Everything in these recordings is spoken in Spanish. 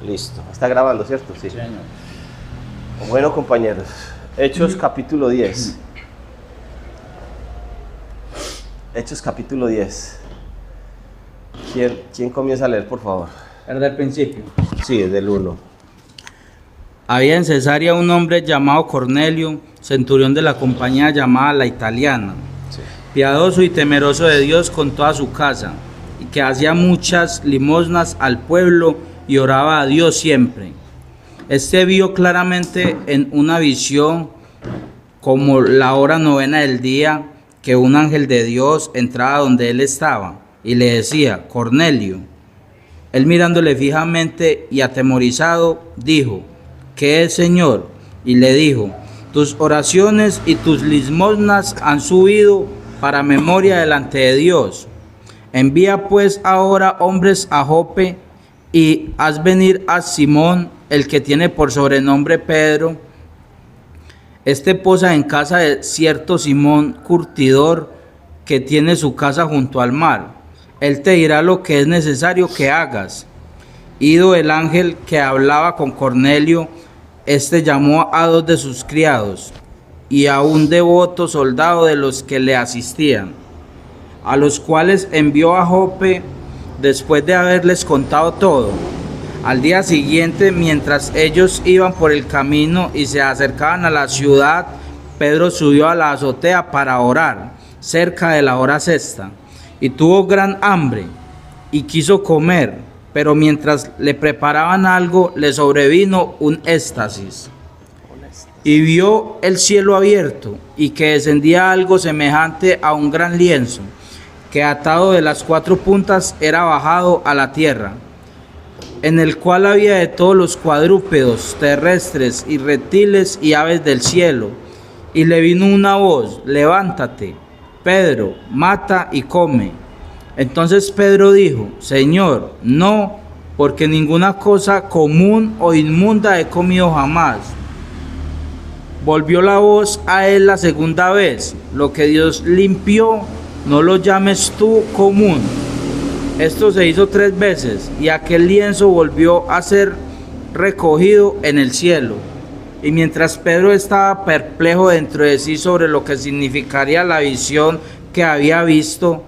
Listo. Está grabando, ¿cierto? Sí. Sí, señor. Bueno, compañeros. Hechos capítulo 10. Hechos capítulo 10. ¿Quién comienza a leer, por favor? Desde el principio. Sí, desde el 1. Había en Cesarea un hombre llamado Cornelio, centurión de la compañía llamada La Italiana, Sí. piadoso y temeroso de Dios con toda su casa, y que hacía muchas limosnas al pueblo y oraba a Dios siempre. Este vio claramente en una visión, como la hora novena del día, que un ángel de Dios entraba donde él estaba y le decía: Cornelio. Él, mirándole fijamente y atemorizado, dijo: ¿Qué es, Señor? Y le dijo: tus oraciones y tus limosnas han subido para memoria delante de Dios. Envía pues ahora hombres a Jope y haz venir a Simón, el que tiene por sobrenombre Pedro. Este posa en casa de cierto Simón curtidor, que tiene su casa junto al mar. Él te dirá lo que es necesario que hagas. Ido el ángel que hablaba con Cornelio, este llamó a 2 de sus criados y a un devoto soldado de los que le asistían, a los cuales envió a Jope después de haberles contado todo. Al día siguiente, mientras ellos iban por el camino y se acercaban a la ciudad, Pedro subió a la azotea para orar, cerca de la hora sexta, y tuvo gran hambre y quiso comer, pero mientras le preparaban algo, le sobrevino un éxtasis. Y vio el cielo abierto y que descendía algo semejante a un gran lienzo, que atado de las 4 puntas era bajado a la tierra, en el cual había de todos los cuadrúpedos, terrestres y reptiles y aves del cielo. Y le vino una voz: levántate, Pedro, mata y come. Entonces Pedro dijo: Señor, no, porque ninguna cosa común o inmunda he comido jamás. Volvió la voz a él la segunda vez: lo que Dios limpió, no lo llames tú común. Esto se hizo 3 veces, y aquel lienzo volvió a ser recogido en el cielo. Y mientras Pedro estaba perplejo dentro de sí sobre lo que significaría la visión que había visto,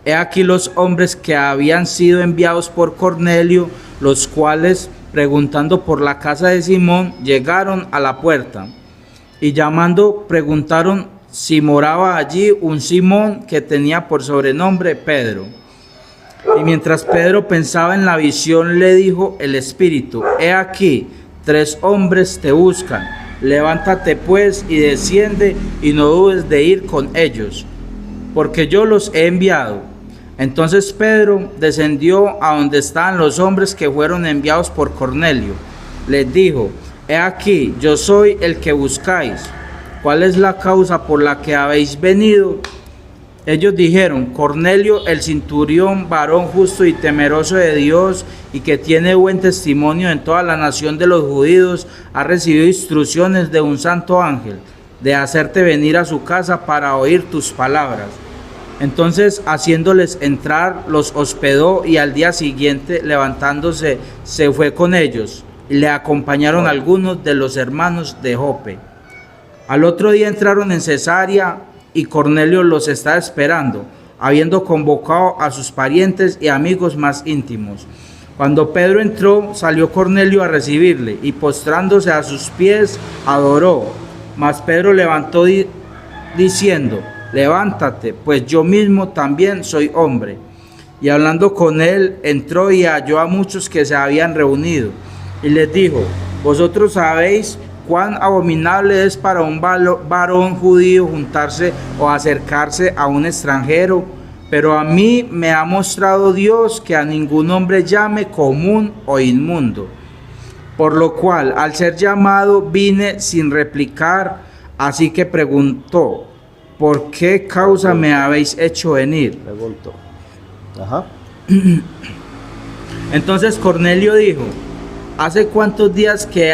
he aquí los hombres que habían sido enviados por Cornelio, los cuales, preguntando por la casa de Simón, llegaron a la puerta. Y llamando, preguntaron si moraba allí un Simón que tenía por sobrenombre Pedro. Y mientras Pedro pensaba en la visión, le dijo el Espíritu: he aquí, 3 hombres te buscan. Levántate pues y desciende, y no dudes de ir con ellos, porque yo los he enviado. Entonces Pedro descendió a donde estaban los hombres que fueron enviados por Cornelio. Les dijo: he aquí, yo soy el que buscáis. ¿Cuál es la causa por la que habéis venido? Ellos dijeron: Cornelio, el centurión, varón justo y temeroso de Dios, y que tiene buen testimonio en toda la nación de los judíos, ha recibido instrucciones de un santo ángel de hacerte venir a su casa para oír tus palabras. Entonces, haciéndoles entrar, los hospedó, y al día siguiente, levantándose, se fue con ellos, y le acompañaron algunos de los hermanos de Jope. Al otro día entraron en Cesarea, y Cornelio los estaba esperando, habiendo convocado a sus parientes y amigos más íntimos. Cuando Pedro entró, salió Cornelio a recibirle, y postrándose a sus pies, adoró. Mas Pedro levantó diciendo: levántate, pues yo mismo también soy hombre. Y hablando con él, entró y halló a muchos que se habían reunido, y les dijo: vosotros sabéis cuán abominable es para un varón judío juntarse o acercarse a un extranjero, pero a mí me ha mostrado Dios que a ningún hombre llame común o inmundo. Por lo cual, al ser llamado, vine sin replicar, así que preguntó: ¿por qué causa me habéis hecho venir? Pregunto. Ajá. Entonces Cornelio dijo: ¿hace cuántos días que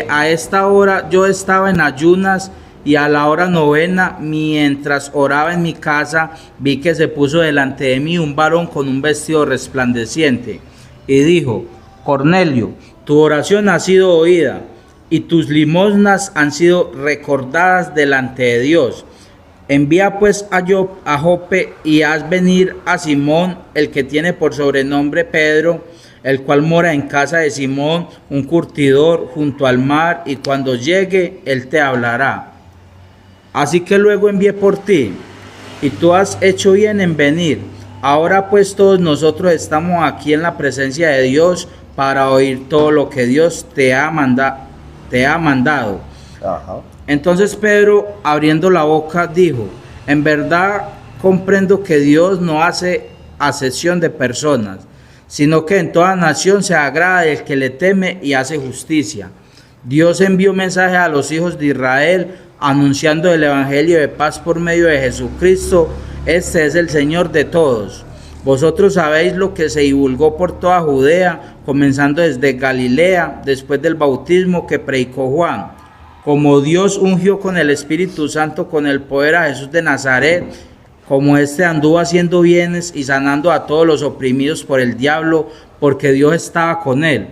a esta hora yo estaba en ayunas, y a la hora novena, mientras oraba en mi casa, vi que se puso delante de mí un varón con un vestido resplandeciente, y dijo: Cornelio, tu oración ha sido oída y tus limosnas han sido recordadas delante de Dios. Envía pues a Jope y haz venir a Simón, el que tiene por sobrenombre Pedro, el cual mora en casa de Simón, un curtidor, junto al mar, y cuando llegue, él te hablará. Así que luego envié por ti, y tú has hecho bien en venir. Ahora pues todos nosotros estamos aquí en la presencia de Dios para oír todo lo que Dios te ha mandado. Ajá. Entonces Pedro, abriendo la boca, dijo: en verdad comprendo que Dios no hace acepción de personas, sino que en toda nación se agrada del que le teme y hace justicia. Dios envió mensaje a los hijos de Israel, anunciando el evangelio de paz por medio de Jesucristo. Este es el Señor de todos. Vosotros sabéis lo que se divulgó por toda Judea, comenzando desde Galilea, después del bautismo que predicó Juan, como Dios ungió con el Espíritu Santo con el poder a Jesús de Nazaret, como éste anduvo haciendo bienes y sanando a todos los oprimidos por el diablo, porque Dios estaba con él.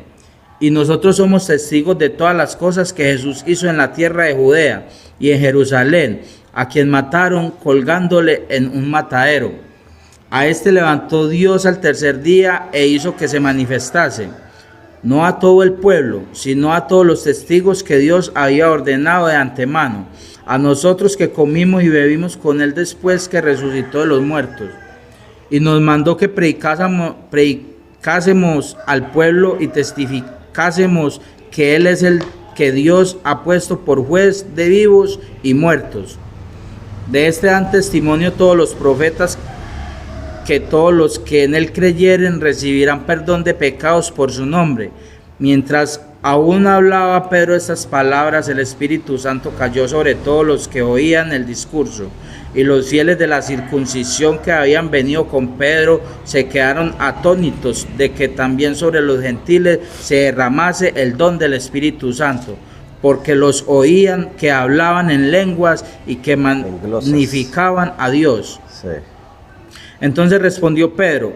Y nosotros somos testigos de todas las cosas que Jesús hizo en la tierra de Judea y en Jerusalén, a quien mataron colgándole en un matadero. A este levantó Dios al tercer día e hizo que se manifestase, no a todo el pueblo, sino a todos los testigos que Dios había ordenado de antemano, a nosotros que comimos y bebimos con él después que resucitó de los muertos. Y nos mandó que predicásemos al pueblo y testificásemos que él es el que Dios ha puesto por juez de vivos y muertos. De este dan testimonio todos los profetas, que todos los que en él creyeren recibirán perdón de pecados por su nombre. Mientras aún hablaba Pedro estas palabras, el Espíritu Santo cayó sobre todos los que oían el discurso, y los fieles de la circuncisión que habían venido con Pedro se quedaron atónitos de que también sobre los gentiles se derramase el don del Espíritu Santo, porque los oían que hablaban en lenguas y que magnificaban a Dios. Sí. Entonces respondió Pedro: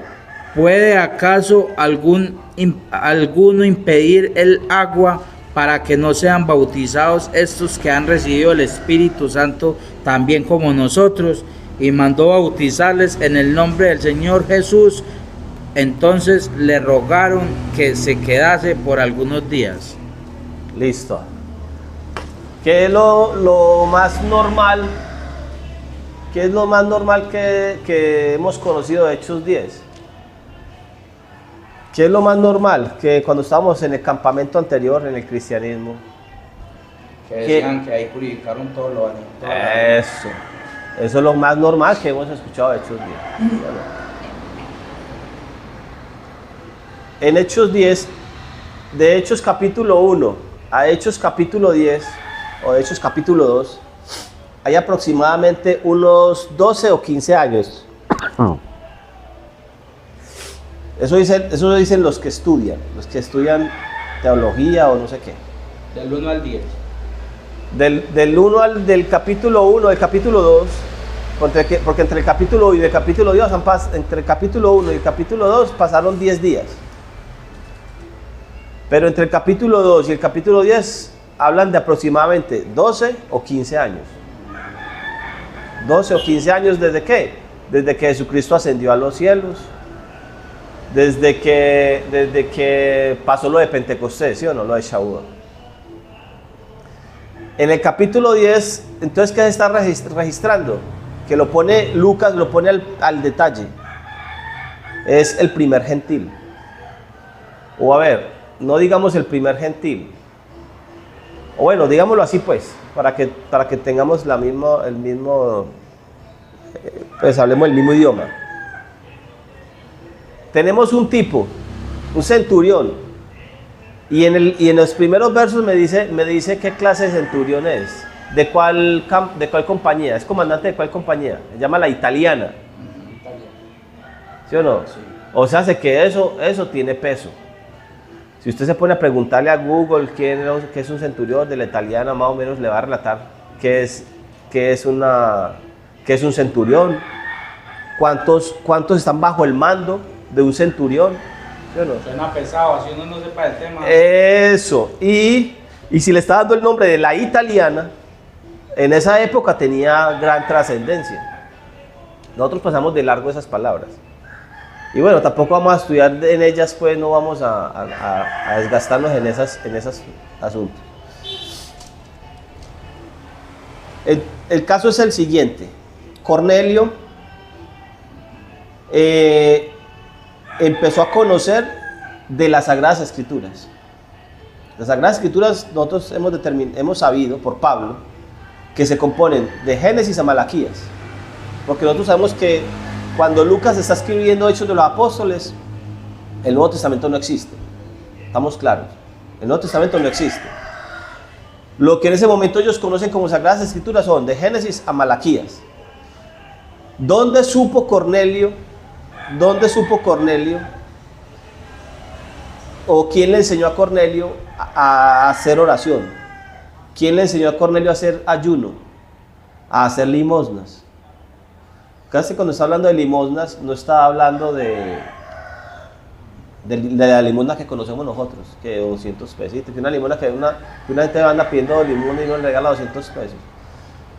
¿puede acaso alguno impedir el agua para que no sean bautizados estos que han recibido el Espíritu Santo también como nosotros? Y mandó bautizarles en el nombre del Señor Jesús. Entonces le rogaron que se quedase por algunos días. Listo. ¿Qué es lo más normal? ¿Qué es lo más normal que hemos conocido de Hechos 10? ¿Qué es lo más normal? Que cuando estábamos en el campamento anterior, en el cristianismo, Que decían que ahí purificaron todo lo bueno. eso es lo más normal que hemos escuchado de Hechos 10. En Hechos 10, de Hechos capítulo 1 a Hechos capítulo 10, o de Hechos capítulo 2, hay aproximadamente unos 12 o 15 años. Eso dicen los que estudian teología o no sé qué. Del 1 al 10. Del capítulo 1 al capítulo 2, porque entre el capítulo 1 y el capítulo 2 entre el capítulo 1 y el capítulo 2 pasaron 10 días. Pero entre el capítulo 2 y el capítulo 10 hablan de aproximadamente 12 o 15 años. 12 o 15 años, ¿desde qué? Desde que Jesucristo ascendió a los cielos, desde que pasó lo de Pentecostés, ¿sí o no? Lo de Shavuot. En el capítulo 10, entonces, ¿qué se está registrando? Que lo pone Lucas, lo pone al detalle. Es el primer gentil. O a ver, no digamos el primer gentil. O bueno, digámoslo así pues, para que tengamos el mismo, pues hablemos el mismo idioma. Tenemos un tipo, un centurión, y en los primeros versos me dice qué clase de centurión es, de cuál compañía, es comandante de cuál compañía, se llama la italiana. ¿Sí o no? Sí. O sea, sé que eso tiene peso. Si usted se pone a preguntarle a Google qué es un centurión de la italiana, más o menos le va a relatar qué es un centurión, cuántos están bajo el mando de un centurión, ¿sí o no? Suena pesado, así uno no sepa el tema. Eso. Y si le está dando el nombre de la italiana, en esa época tenía gran trascendencia. Nosotros pasamos de largo esas palabras. Y bueno, tampoco vamos a estudiar en ellas, pues no vamos a desgastarnos en esos asuntos. El caso es el siguiente. Cornelio empezó a conocer de las Sagradas Escrituras. Las Sagradas Escrituras nosotros hemos sabido por Pablo que se componen de Génesis a Malaquías, porque nosotros sabemos que cuando Lucas está escribiendo Hechos de los Apóstoles, el Nuevo Testamento no existe. Estamos claros, el Nuevo Testamento no existe. Lo que en ese momento ellos conocen como Sagradas Escrituras son de Génesis a Malaquías. ¿Dónde supo Cornelio? ¿O quién le enseñó a Cornelio a hacer oración? ¿Quién le enseñó a Cornelio a hacer ayuno? A hacer limosnas. Casi cuando está hablando de limosnas, no está hablando de la limosna que conocemos nosotros, que 200 pesitos, que una limosna que una gente anda pidiendo limosna y no le regala 200 pesos.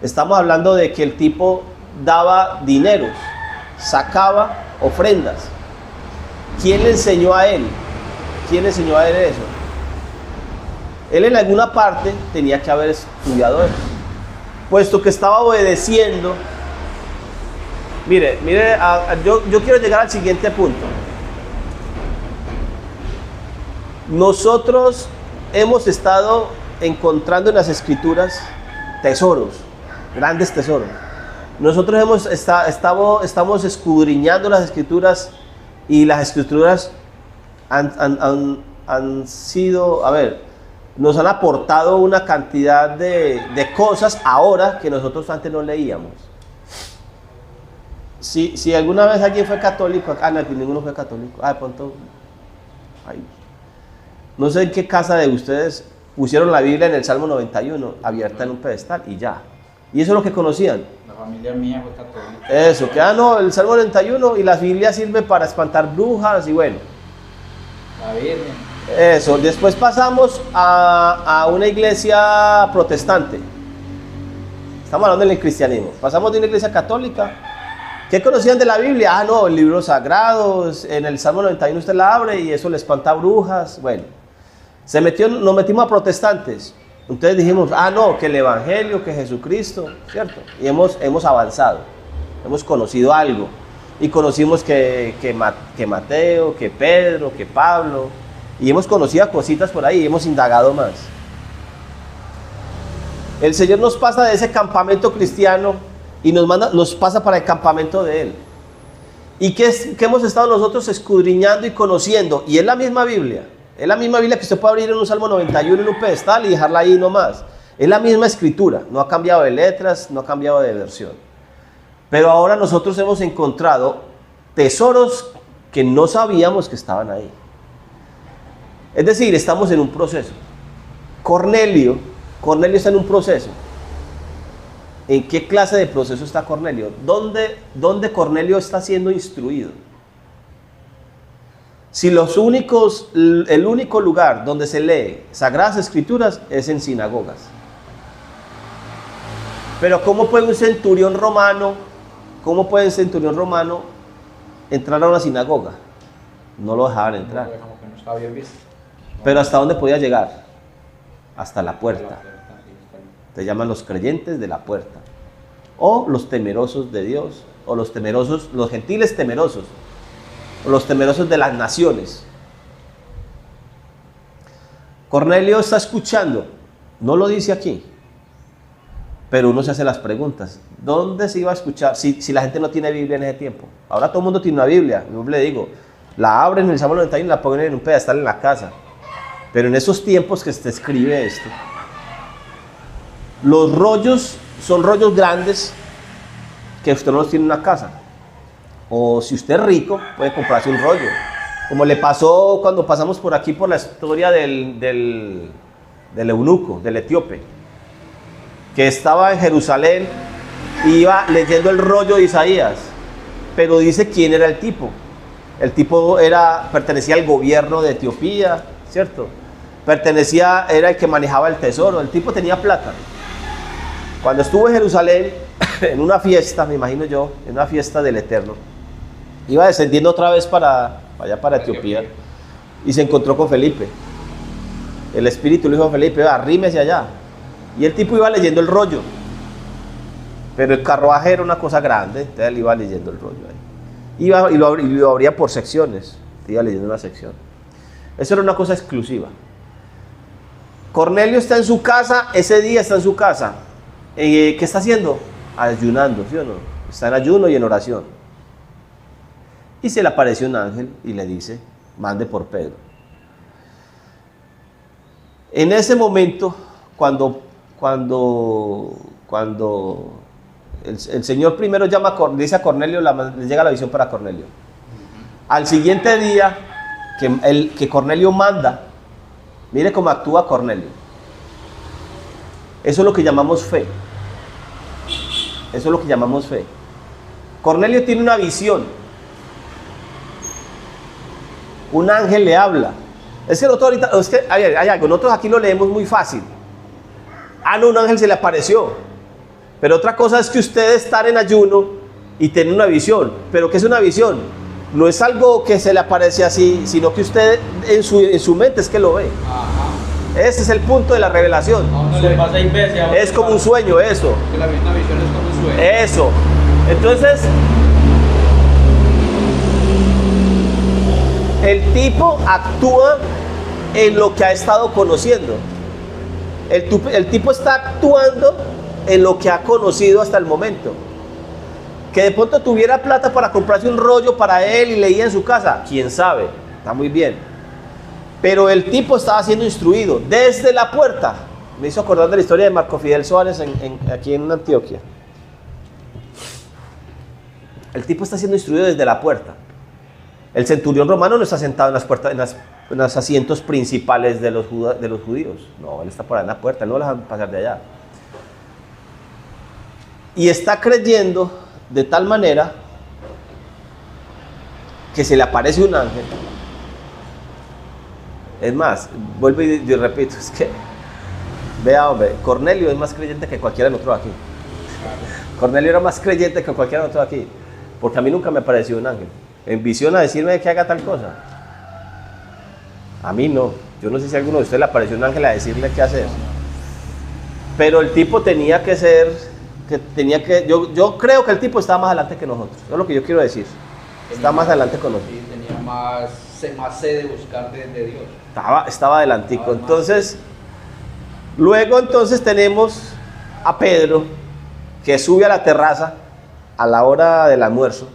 Estamos hablando de que el tipo daba dineros, sacaba ofrendas. ¿Quién le enseñó a él? ¿Quién le enseñó a él eso? Él en alguna parte tenía que haber estudiado eso, puesto que estaba obedeciendo. Mire, yo quiero llegar al siguiente punto. Nosotros hemos estado encontrando en las Escrituras tesoros, grandes tesoros. Nosotros estamos escudriñando las Escrituras y las Escrituras han sido, nos han aportado una cantidad de cosas ahora que nosotros antes no leíamos. Si alguna vez alguien fue católico, no, ninguno fue católico. De pronto, no sé en qué casa de ustedes pusieron la Biblia en el Salmo 91, abierta en un pedestal y ya. Y eso es lo que conocían. La familia mía fue católica. Eso, que el Salmo 91 y la Biblia sirve para espantar brujas y bueno. La Virgen. Eso, después pasamos a una iglesia protestante. Estamos hablando del cristianismo. Pasamos de una iglesia católica. ¿Qué conocían de la Biblia? El libro sagrado, en el Salmo 91 usted la abre y eso le espanta brujas. Bueno, nos metimos a protestantes. Entonces dijimos, que el Evangelio, que Jesucristo, ¿cierto? Y hemos avanzado, hemos conocido algo. Y conocimos que Mateo, que Pedro, que Pablo. Y hemos conocido cositas por ahí y hemos indagado más. El Señor nos pasa de ese campamento cristiano y nos pasa para el campamento de Él. ¿Y qué hemos estado nosotros escudriñando y conociendo? Y es la misma Biblia. Es la misma Biblia que usted puede abrir en un Salmo 91 en un pedestal y dejarla ahí nomás. Es la misma escritura. No ha cambiado de letras, no ha cambiado de versión. Pero ahora nosotros hemos encontrado tesoros que no sabíamos que estaban ahí. Es decir, estamos en un proceso. Cornelio está en un proceso. ¿En qué clase de proceso está Cornelio? ¿Dónde Cornelio está siendo instruido? Si el único lugar donde se lee Sagradas Escrituras es en sinagogas. Pero ¿cómo puede un centurión romano entrar a una sinagoga? No lo dejaban entrar. No estaba bien visto. Pero ¿hasta dónde podía llegar? Hasta la puerta. Se llaman los creyentes de la puerta. O los temerosos de Dios. O los gentiles temerosos. O los temerosos de las naciones. Cornelio está escuchando. No lo dice aquí. Pero uno se hace las preguntas. ¿Dónde se iba a escuchar? Si la gente no tiene Biblia en ese tiempo. Ahora todo el mundo tiene una Biblia. Yo le digo, la abren en el Salmo 91 y la ponen en un pedestal en la casa. Pero en esos tiempos que se escribe esto, los rollos son rollos grandes que usted no los tiene en una casa. O si usted es rico, puede comprarse un rollo. Como le pasó cuando pasamos por aquí por la historia del eunuco, del etíope, que estaba en Jerusalén y iba leyendo el rollo de Isaías, pero dice quién era el tipo. El tipo pertenecía al gobierno de Etiopía, ¿cierto? Era el que manejaba el tesoro, el tipo tenía plata. Cuando estuvo en Jerusalén, en una fiesta, me imagino yo, en una fiesta del Eterno, iba descendiendo otra vez para Etiopía, y se encontró con Felipe. El Espíritu le dijo a Felipe, arrímese allá. Y el tipo iba leyendo el rollo, pero el carruaje era una cosa grande, entonces él iba leyendo el rollo ahí. Y lo abría por secciones, iba leyendo una sección. Eso era una cosa exclusiva. Cornelio está en su casa, ese día está en su casa. ¿Qué está haciendo? Ayunando, ¿sí o no? Está en ayuno y en oración. Y se le aparece un ángel y le dice, mande por Pedro. En ese momento, cuando el Señor primero dice a Cornelio, le llega la visión para Cornelio. Al siguiente día, que Cornelio manda, mire cómo actúa Cornelio. Eso es lo que llamamos fe. Eso es lo que llamamos fe. Cornelio tiene una visión. Un ángel le habla. Es que nosotros ahorita, hay algo, nosotros aquí lo leemos muy fácil. No, un ángel se le apareció. Pero otra cosa es que usted estar en ayuno y tener una visión. ¿Pero qué es una visión? No es algo que se le aparece así, sino que usted en su mente es que lo ve. Ajá. Ese es el punto de la revelación. Es como un sueño, eso. La misma visión es como un sueño. Eso. Entonces, el tipo actúa en lo que ha estado conociendo. El tipo está actuando en lo que ha conocido hasta el momento. Que de pronto tuviera plata para comprarse un rollo para él y leía en su casa, quién sabe, está muy bien. Pero el tipo estaba siendo instruido desde la puerta. Me hizo acordar de la historia de Marco Fidel Suárez aquí en Antioquia. El tipo está siendo instruido desde la puerta. El centurión romano no está sentado en los asientos principales de los judíos. No, él está por ahí en la puerta, él no lo deja pasar de allá. Y está creyendo de tal manera que se le aparece un ángel. Es más, vuelvo y repito, es que, vea hombre, Cornelio es más creyente que cualquiera de nosotros aquí. Cornelio era más creyente que cualquiera de nosotros aquí, porque a mí nunca me apareció un ángel en visión a decirme que haga tal cosa. A mí no. Yo no sé si a alguno de ustedes le apareció un ángel a decirle qué hacer. Pero el tipo tenía que ser, yo creo que el tipo estaba más adelante que nosotros. Eso es lo que yo quiero decir. Está más adelante con nosotros. Sí, tenía más sed de buscar de Dios. Estaba adelantico. Entonces, luego tenemos a Pedro, que sube a la terraza a la hora del almuerzo,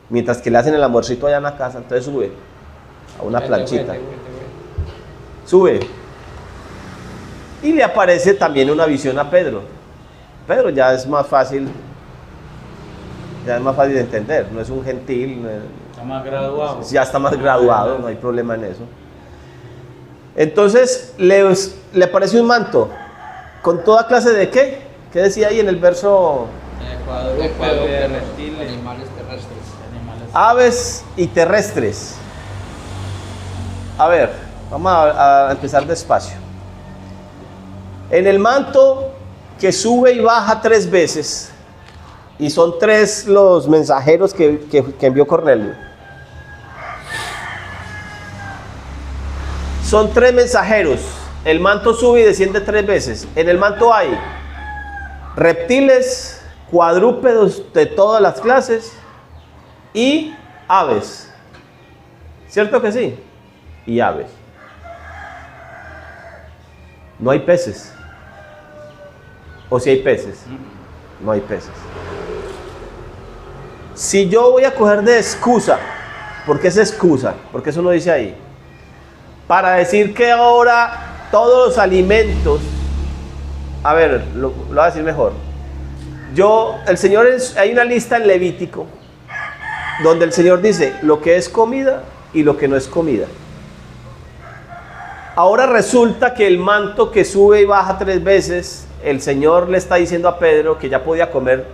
mientras que le hacen el almuercito allá en la casa. Entonces sube a una planchita. Sube. Y le aparece también una visión a Pedro. Pedro ya es más fácil de entender. No es un gentil. Está más graduado. Ya está más graduado, no hay problema en eso. Entonces le aparece un manto con toda clase de ¿qué? ¿Qué decía ahí en el verso? Animales terrestres. Aves y terrestres. A ver, vamos a empezar despacio. En el manto que sube y baja 3 veces, y son 3 los mensajeros que envió Cornelio. Son 3 mensajeros. El manto sube y desciende 3 veces. En el manto hay reptiles, cuadrúpedos de todas las clases y aves. ¿Cierto que sí? Y aves. No hay peces. ¿O si hay peces? No hay peces. Si yo voy a coger de excusa, ¿por qué es excusa? Porque eso no dice ahí. Para decir que ahora todos los alimentos, a ver, lo voy a decir mejor. El Señor, hay una lista en Levítico donde el Señor dice lo que es comida y lo que no es comida. Ahora resulta que el manto que sube y baja 3 veces, el Señor le está diciendo a Pedro que ya podía comer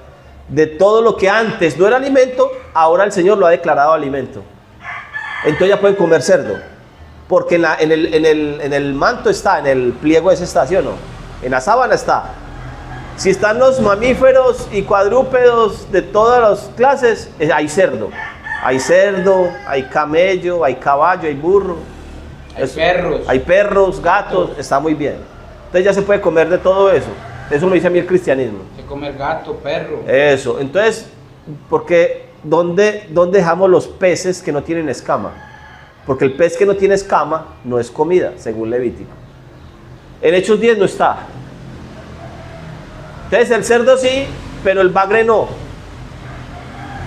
de todo lo que antes no era alimento, ahora el Señor lo ha declarado alimento. entonces ya pueden comer cerdo. Porque en el manto está, en el pliego ese está, ¿sí o no? En la sábana está. Si están los mamíferos y cuadrúpedos de todas las clases, hay cerdo. Hay cerdo, hay camello, hay caballo, hay burro. Hay perros, gatos, está muy bien. Entonces ya se puede comer de todo eso. Eso me dice a mí el cristianismo. Se comer gato, perro. Eso, entonces, porque ¿dónde dejamos los peces que no tienen escama? Porque el pez que no tiene escama no es comida, según Levítico. En Hechos 10 no está. Entonces el cerdo sí, pero el bagre no.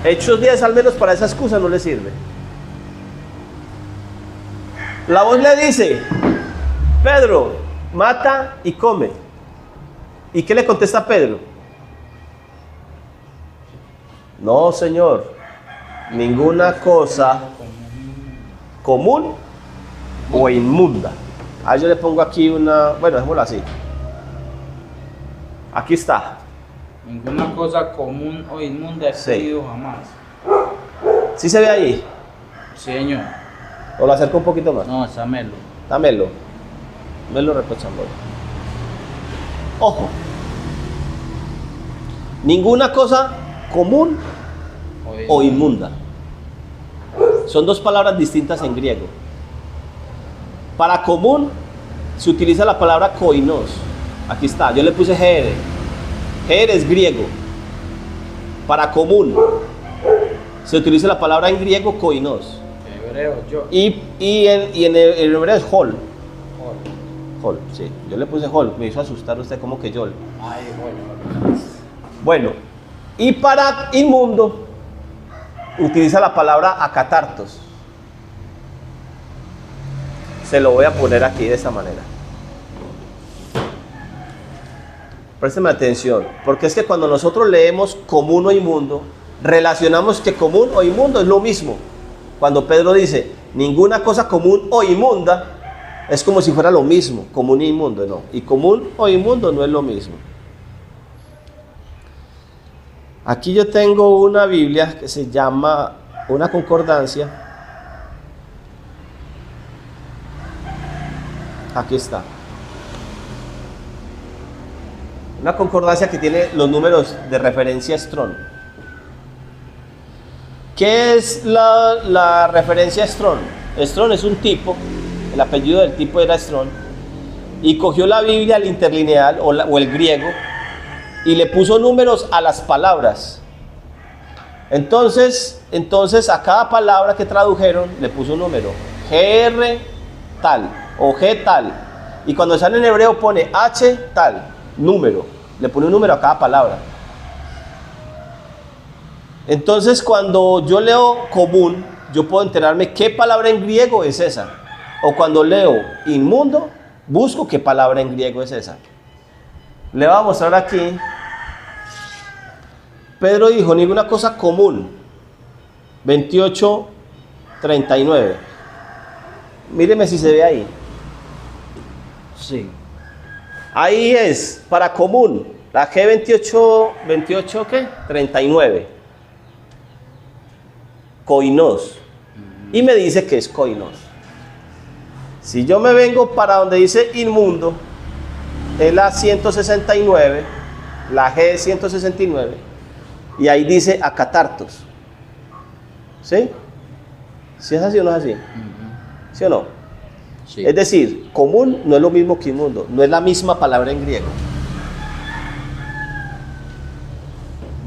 Hechos 10 al menos para esa excusa no le sirve. La voz le dice, Pedro, mata y come. ¿Y qué le contesta Pedro? No, Señor, ninguna cosa común o inmunda. Ah, yo le pongo aquí una, bueno, dejémoslo así. Aquí está. Ninguna cosa común o inmunda he comido jamás. ¿Sí se ve ahí? Sí, señor. ¿O lo acerco un poquito más? No, dámelo. Dámelo. Melo reprochando. Ojo. Ninguna cosa común o inmunda. Son dos palabras distintas en griego. Para común se utiliza la palabra koinos. Aquí está, yo le puse here. Here es griego. Para común se utiliza la palabra en griego koinos. Hebreo, yo. Y en hebreo es hol. Hol, sí. Yo le puse hol. Me hizo asustar usted como que yol. Ay, bueno. Bueno, y para inmundo utiliza la palabra acatartos. Se lo voy a poner aquí de esta manera. Présteme atención, porque es que cuando nosotros leemos común o inmundo, relacionamos que común o inmundo es lo mismo. Cuando Pedro dice ninguna cosa común o inmunda, es como si fuera lo mismo, común e inmundo, no. Y común o inmundo no es lo mismo. Aquí yo tengo una Biblia que se llama, una concordancia. Aquí está. Una concordancia que tiene los números de referencia Strong. ¿Qué es la referencia Strong? Strong es un tipo, el apellido del tipo era Strong, y cogió la Biblia, el interlineal o el griego, y le puso números a las palabras. Entonces a cada palabra que tradujeron le puso un número. GR tal o G tal. Y cuando sale en hebreo pone H tal, número. Le pone un número a cada palabra. Entonces cuando yo leo común, yo puedo enterarme qué palabra en griego es esa. O cuando leo inmundo, busco qué palabra en griego es esa. Le voy a mostrar aquí. Pedro dijo, ninguna cosa común. 28:39. Míreme si se ve ahí. Sí. Ahí es, para común, la G28, ¿qué? 39. Koinos. Y me dice que es koinos. Si yo me vengo para donde dice inmundo, es la 169, la G 169, y ahí dice acatartos. ¿Sí? ¿Sí es así o no es así? ¿Sí o no? Sí. Es decir, común no es lo mismo que inmundo, no es la misma palabra en griego.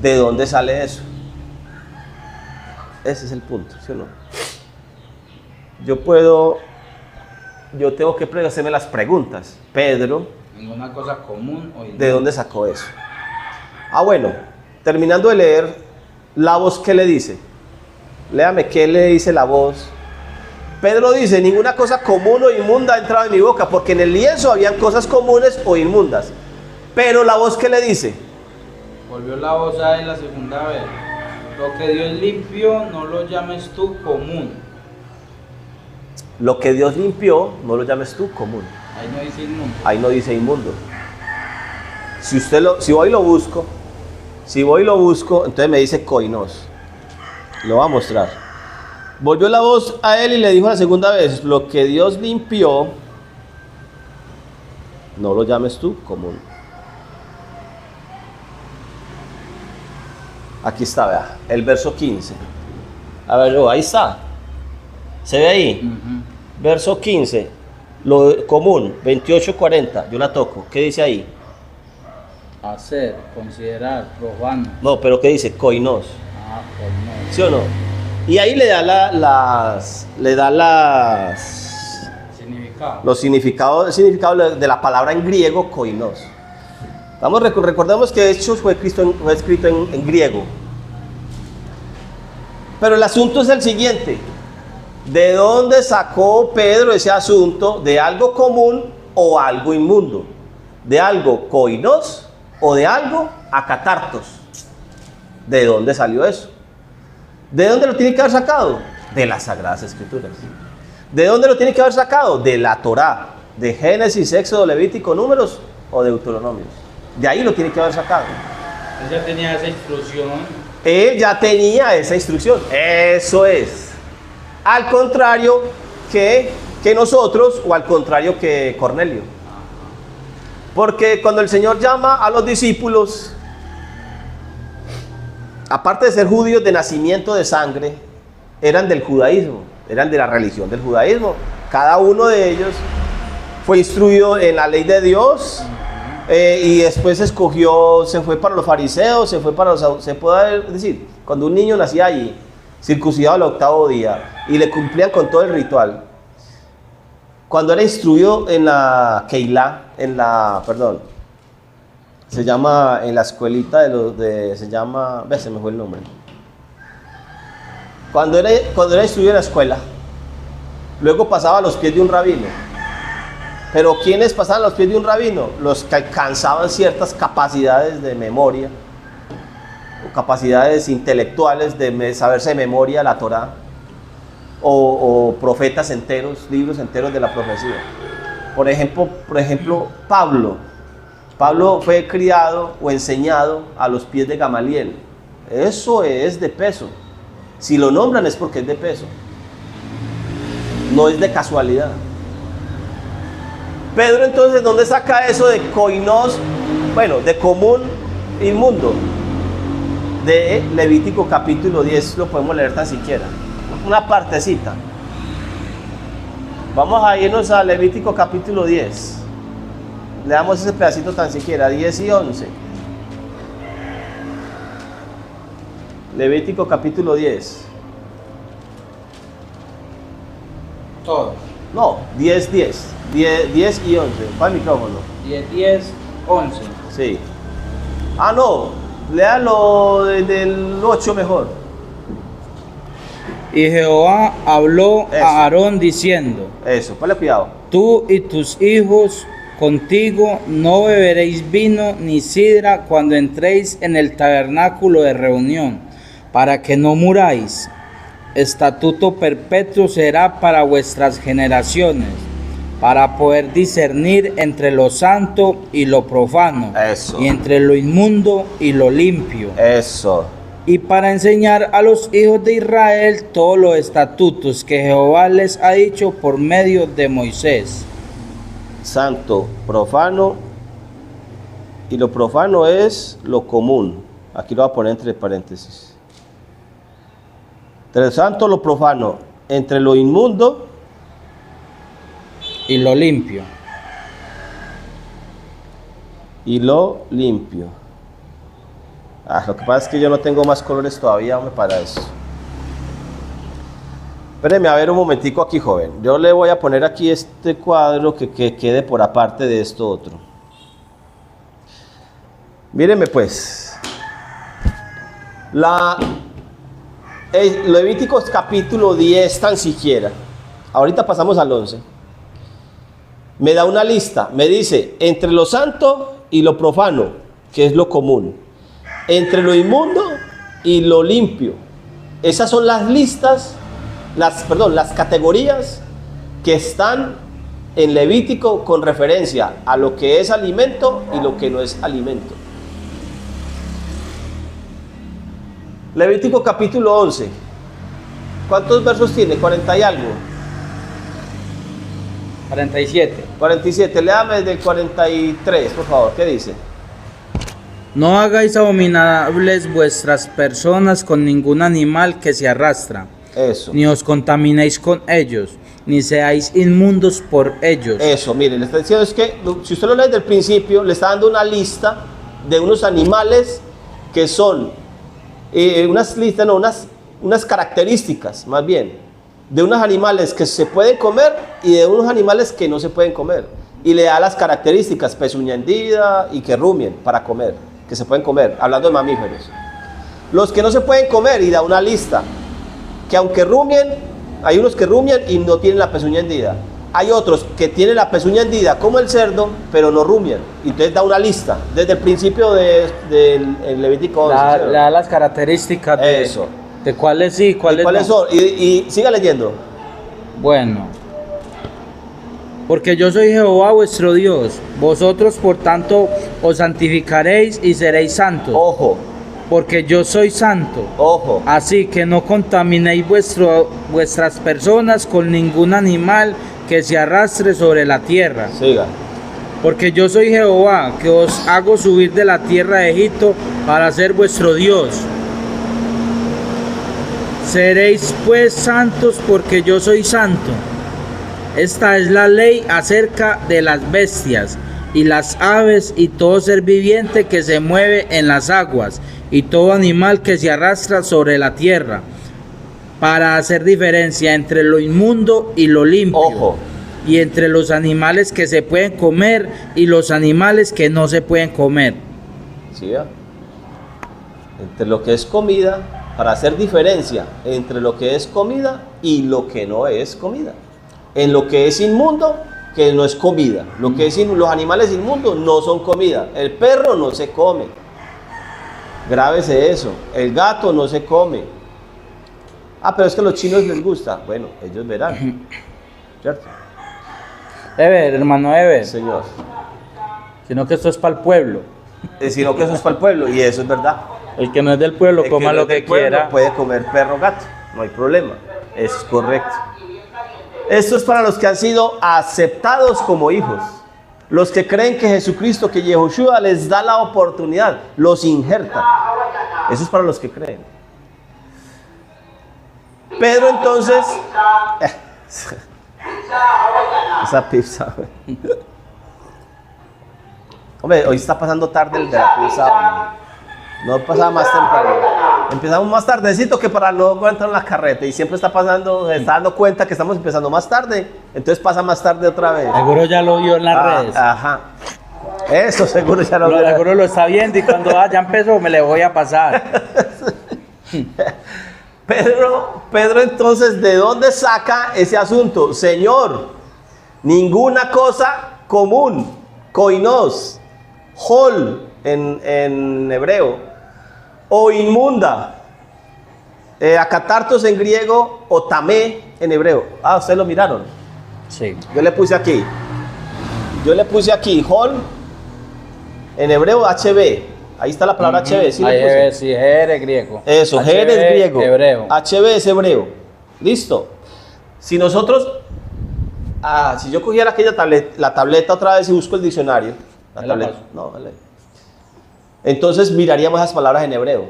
¿De dónde sale eso? Ese es el punto, ¿sí o no? Yo tengo que hacerme las preguntas. Pedro, Ninguna cosa común o inmunda. ¿de dónde sacó eso? Ah, bueno, terminando de leer, la voz, ¿qué le dice? Léame, ¿qué le dice la voz? Pedro dice, ninguna cosa común o inmunda ha entrado en mi boca, porque en el lienzo habían cosas comunes o inmundas. Pero la voz, ¿qué le dice? Volvió la voz a él la segunda vez. Lo que Dios limpió, no lo llames tú común. Lo que Dios limpió, no lo llames tú común. Ahí no dice inmundo. Ahí no dice inmundo. Si voy y lo busco, entonces me dice koinos. Lo voy a mostrar. Volvió la voz a él y le dijo la segunda vez, lo que Dios limpió, no lo llames tú común. Aquí está, vea, el verso 15. A ver, ahí está. ¿Se ve ahí? Verso 15, lo común, 28:40, yo la toco. ¿Qué dice ahí? Hacer, considerar, profano. No, pero ¿qué dice? Koinos. Koinos. ¿Sí o no? Y ahí le da Significado. los significados, el significado de la palabra en griego, koinos. Recordemos que Hechos fue escrito en griego. Pero el asunto es el siguiente. ¿De dónde sacó Pedro ese asunto? ¿De algo común o algo inmundo? ¿De algo koinos o de algo akatartos? ¿De dónde salió eso? ¿De dónde lo tiene que haber sacado? De las Sagradas Escrituras. ¿De dónde lo tiene que haber sacado? De la Torá, de Génesis, Éxodo, Levítico, Números o Deuteronomios. De ahí lo tiene que haber sacado. Él ya tenía esa instrucción. Él ya tenía esa instrucción. Eso es. Al contrario que nosotros, o al contrario que Cornelio. Porque cuando el Señor llama a los discípulos, aparte de ser judíos de nacimiento de sangre, eran del judaísmo, eran de la religión del judaísmo. Cada uno de ellos fue instruido en la ley de Dios y después se fue para los fariseos, se puede decir, cuando un niño nacía allí, circuncidado al 8º día y le cumplían con todo el ritual. Cuando era instruido en la Keilah, se llama en la escuelita se me fue el nombre. Cuando era instruido en la escuela, luego pasaba a los pies de un rabino. Pero ¿quiénes pasaban a los pies de un rabino? Los que alcanzaban ciertas capacidades de memoria, o capacidades intelectuales de saberse de memoria la Torá, o profetas enteros, libros enteros de la profecía. Por ejemplo, Pablo fue criado o enseñado a los pies de Gamaliel. Eso es de peso. Si lo nombran es porque es de peso. No es de casualidad. Pedro, entonces, ¿dónde saca eso de koinos? Bueno, de común inmundo. De Levítico capítulo 10, lo podemos leer tan siquiera. Una partecita. Vamos a irnos a Levítico capítulo 10. Leamos ese pedacito tan siquiera, 10 y 11. Levítico capítulo 10. Todo. No, 10 y 11. ¿Cuál micrófono? 10, 11. Sí. Ah, no. Léalo del 8 mejor. Y Jehová habló Eso. a Aarón diciendo: Eso, ponle cuidado. Tú y tus hijos contigo no beberéis vino ni sidra cuando entréis en el tabernáculo de reunión, para que no muráis. Estatuto perpetuo será para vuestras generaciones, para poder discernir entre lo santo y lo profano, Eso. y entre lo inmundo y lo limpio. Eso. Y para enseñar a los hijos de Israel todos los estatutos que Jehová les ha dicho por medio de Moisés. Santo, profano, y lo profano es lo común. Aquí lo voy a poner entre paréntesis. Entre lo santo, lo profano, entre lo inmundo Y lo limpio. y lo limpio. Lo que pasa es que yo no tengo más colores todavía, hombre, para eso. Espéreme a ver un momentico aquí, joven. Yo le voy a poner aquí este cuadro que quede por aparte de esto otro. Míreme pues. Levíticos capítulo 10 tan siquiera. Ahorita pasamos al 11. Me da una lista. Me dice, entre lo santo y lo profano, que es lo común. Entre lo inmundo y lo limpio. Esas son las listas, las categorías que están en Levítico con referencia a lo que es alimento y lo que no es alimento. Levítico capítulo 11. ¿Cuántos versos tiene? 40 y algo. 47. 47, léame desde el 43, por favor, ¿qué dice? No hagáis abominables vuestras personas con ningún animal que se arrastra, Eso. ni os contaminéis con ellos, ni seáis inmundos por ellos. Eso, mire, le está diciendo es que, si usted lo lee desde el principio, le está dando una lista de unos animales que son, unas listas, no, unas características, más bien, de unos animales que se pueden comer y de unos animales que no se pueden comer. Y le da las características, pezuña hendida y que rumien para comer, que se pueden comer, hablando de mamíferos. Los que no se pueden comer, y da una lista, que aunque rumien, hay unos que rumian y no tienen la pezuña hendida. Hay otros que tienen la pezuña hendida como el cerdo, pero no rumian. Entonces da una lista, desde el principio del Levítico 11. Le da las características de, Eso. de cuáles sí, cuáles ¿Cuáles no. son? Y siga leyendo. Bueno, porque yo soy Jehová vuestro Dios, vosotros por tanto os santificaréis y seréis santos, Ojo, porque yo soy santo. ojo. Así que no contaminéis vuestras personas con ningún animal que se arrastre sobre la tierra. Siga. Porque yo soy Jehová, que os hago subir de la tierra de Egipto para ser vuestro Dios. Seréis pues santos porque yo soy santo. Esta es la ley acerca de las bestias y las aves y todo ser viviente que se mueve en las aguas y todo animal que se arrastra sobre la tierra, para hacer diferencia entre lo inmundo y lo limpio. Ojo. Y entre los animales que se pueden comer y los animales que no se pueden comer. Siga. Entre lo que es comida, para hacer diferencia entre lo que es comida y lo que no es comida. En lo que es inmundo, que no es comida. Lo que es los animales inmundos no son comida. El perro no se come. Grábese eso. El gato no se come. Ah, pero es que a los chinos les gusta. Bueno, ellos verán. ¿Cierto? Ever, hermano Ever, Señor. sino que esto es para el pueblo. Sino que eso es para el pueblo, y eso es verdad. El que no es del pueblo, El coma no lo es del que pueblo quiera. puede comer perro o gato, no hay problema. Eso es correcto. Esto es para los que han sido aceptados como hijos. Los que creen que Jesucristo, que Yehoshua les da la oportunidad, los injerta. Eso es para los que creen. Pedro entonces... Esa pizza. Hombre, hoy está pasando tarde el de la pizza. Hombre. No pasaba más temprano. Empezamos más tardecito que para no entrar en la carreta. Y siempre está pasando, se está dando cuenta que estamos empezando más tarde. Entonces pasa más tarde otra vez. Seguro ya lo vio en las redes. Ajá. Eso seguro ya lo vio. Seguro lo está viendo y cuando ya empezó me le voy a pasar. Pedro entonces, ¿de dónde saca ese asunto? Señor, ninguna cosa común, koinos, hol en hebreo, o inmunda, akatartos en griego, o tamé en hebreo. Ah, ustedes lo miraron. Sí. Yo le puse aquí, hol en hebreo, HB. Ahí está la palabra HB, ¿sí? Ahí es, sí, Jerez griego. Eso, Jerez es griego. Hebreo. HB es hebreo. Listo. Si nosotros, si yo cogiera aquella la tableta otra vez y busco el diccionario, la Ahí la tableta, paso. no, vale. Entonces miraríamos esas palabras en hebreo.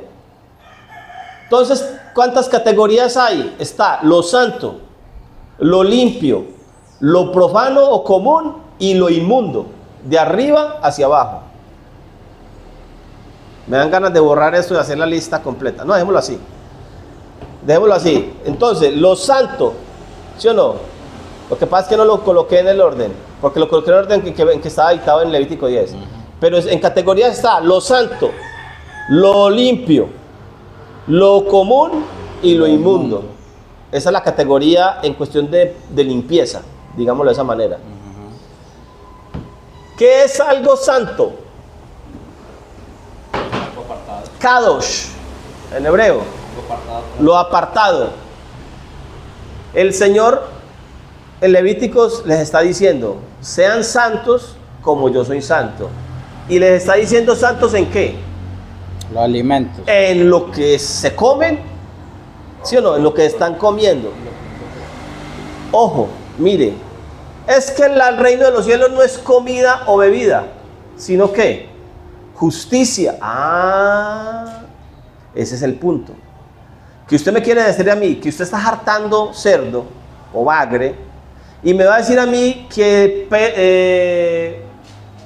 Entonces, ¿cuántas categorías hay? Está lo santo, lo limpio, lo profano o común y lo inmundo, de arriba hacia abajo. Me dan ganas de borrar esto y hacer la lista completa. No, dejémoslo así. Dejémoslo así. Entonces, lo santo, ¿sí o no? Lo que pasa es que no lo coloqué en el orden, porque lo coloqué en el orden que estaba dictado en Levítico 10. Pero en categorías está lo santo, lo limpio, lo común y lo inmundo. Esa es la categoría en cuestión de limpieza, digámoslo de esa manera. ¿Qué es algo santo? Kadosh, en hebreo, lo apartado. El Señor en Levíticos les está diciendo, sean santos como yo soy santo. Y les está diciendo santos ¿en qué? Los alimentos. En lo que se comen ¿Sí o no? En lo que están comiendo. Ojo, mire, es que el reino de los cielos no es comida o bebida, sino que justicia. Ah, ese es el punto. Que usted me quiere decir a mí que usted está hartando cerdo o bagre y me va a decir a mí que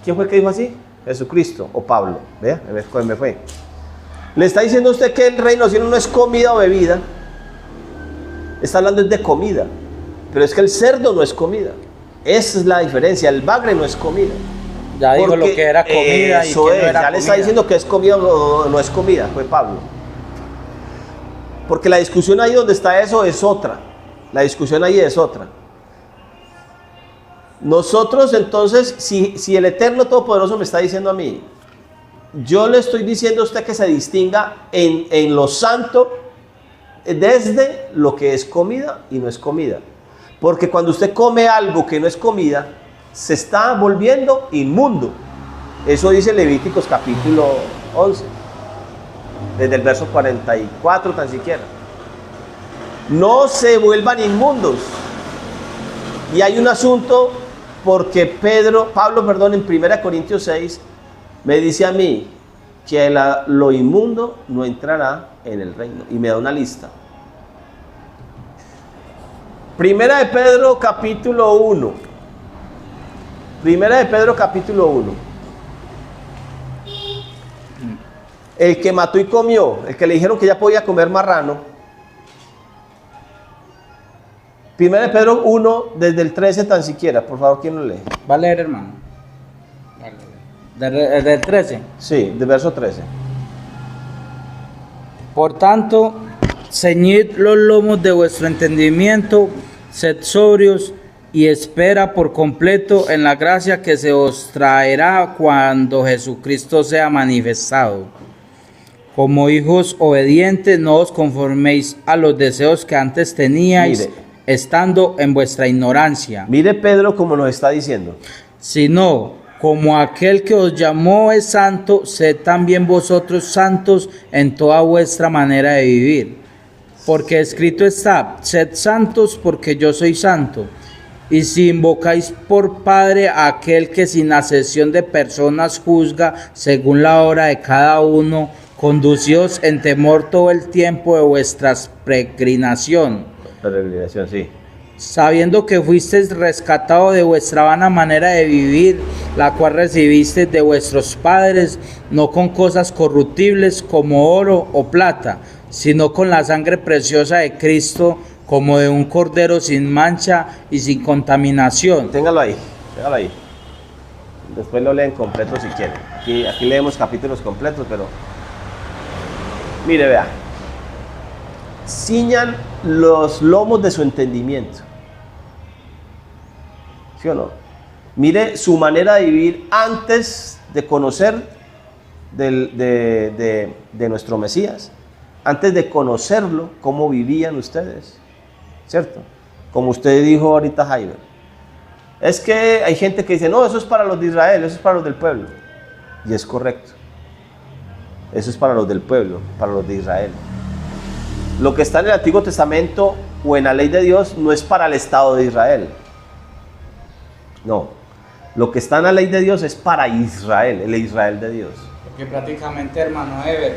¿quién fue que dijo así? Jesucristo o Pablo. Vea, me fue. Le está diciendo a usted que el reino de los cielos no es comida o bebida. Está hablando de comida. Pero es que el cerdo no es comida. Esa es la diferencia. El bagre no es comida. Ya dijo lo que era comida y que no era ya le está comida. diciendo que es comida o no es comida, fue Pablo. Porque la discusión ahí donde está eso es otra. La discusión ahí es otra. Nosotros entonces, si el Eterno Todopoderoso me está diciendo a mí, yo le estoy diciendo a usted que se distinga en lo santo desde lo que es comida y no es comida. Porque cuando usted come algo que no es comida, se está volviendo inmundo. Eso dice Levíticos capítulo 11, desde el verso 44 tan siquiera. No se vuelvan inmundos. Y hay un asunto porque Pablo, en 1 Corintios 6, me dice a mí que lo inmundo no entrará en el reino. Y me da una lista. Primera de Pedro capítulo 1. Primera de Pedro capítulo 1. El que mató y comió, el que le dijeron que ya podía comer marrano. Primera de Pedro 1, desde el 13 tan siquiera. Por favor, ¿quién lo lee? ¿Va a leer, hermano? ¿Del 13? Sí, del verso 13. Por tanto, ceñid los lomos de vuestro entendimiento, sed sobrios y espera por completo en la gracia que se os traerá cuando Jesucristo sea manifestado. Como hijos obedientes, no os conforméis a los deseos que antes teníais, Mire. Estando en vuestra ignorancia, Mire Pedro como nos está diciendo. sino como aquel que os llamó es santo, sed también vosotros santos en toda vuestra manera de vivir. Porque escrito está, sed santos porque yo soy santo. Y si invocáis por Padre a aquel que sin acepción de personas juzga según la obra de cada uno, conducíos en temor todo el tiempo de vuestra peregrinación, Sí. sabiendo que fuisteis rescatado de vuestra vana manera de vivir, la cual recibisteis de vuestros padres, no con cosas corruptibles como oro o plata, sino con la sangre preciosa de Cristo, como de un cordero sin mancha y sin contaminación. Téngalo ahí. Después lo leen completo si quieren. Aquí leemos capítulos completos, pero... Mire, vea. Ciñan los lomos de su entendimiento. ¿Sí o no? Mire su manera de vivir antes de conocer de nuestro Mesías. Antes de conocerlo, cómo vivían ustedes. ¿Cierto? Como usted dijo ahorita, Jaime. Es que hay gente que dice, no, eso es para los de Israel, eso es para los del pueblo. Y es correcto. Eso es para los del pueblo, para los de Israel. Lo que está en el Antiguo Testamento o en la ley de Dios no es para el Estado de Israel. No. Lo que está en la ley de Dios es para Israel, el Israel de Dios. Porque prácticamente, hermano Ever,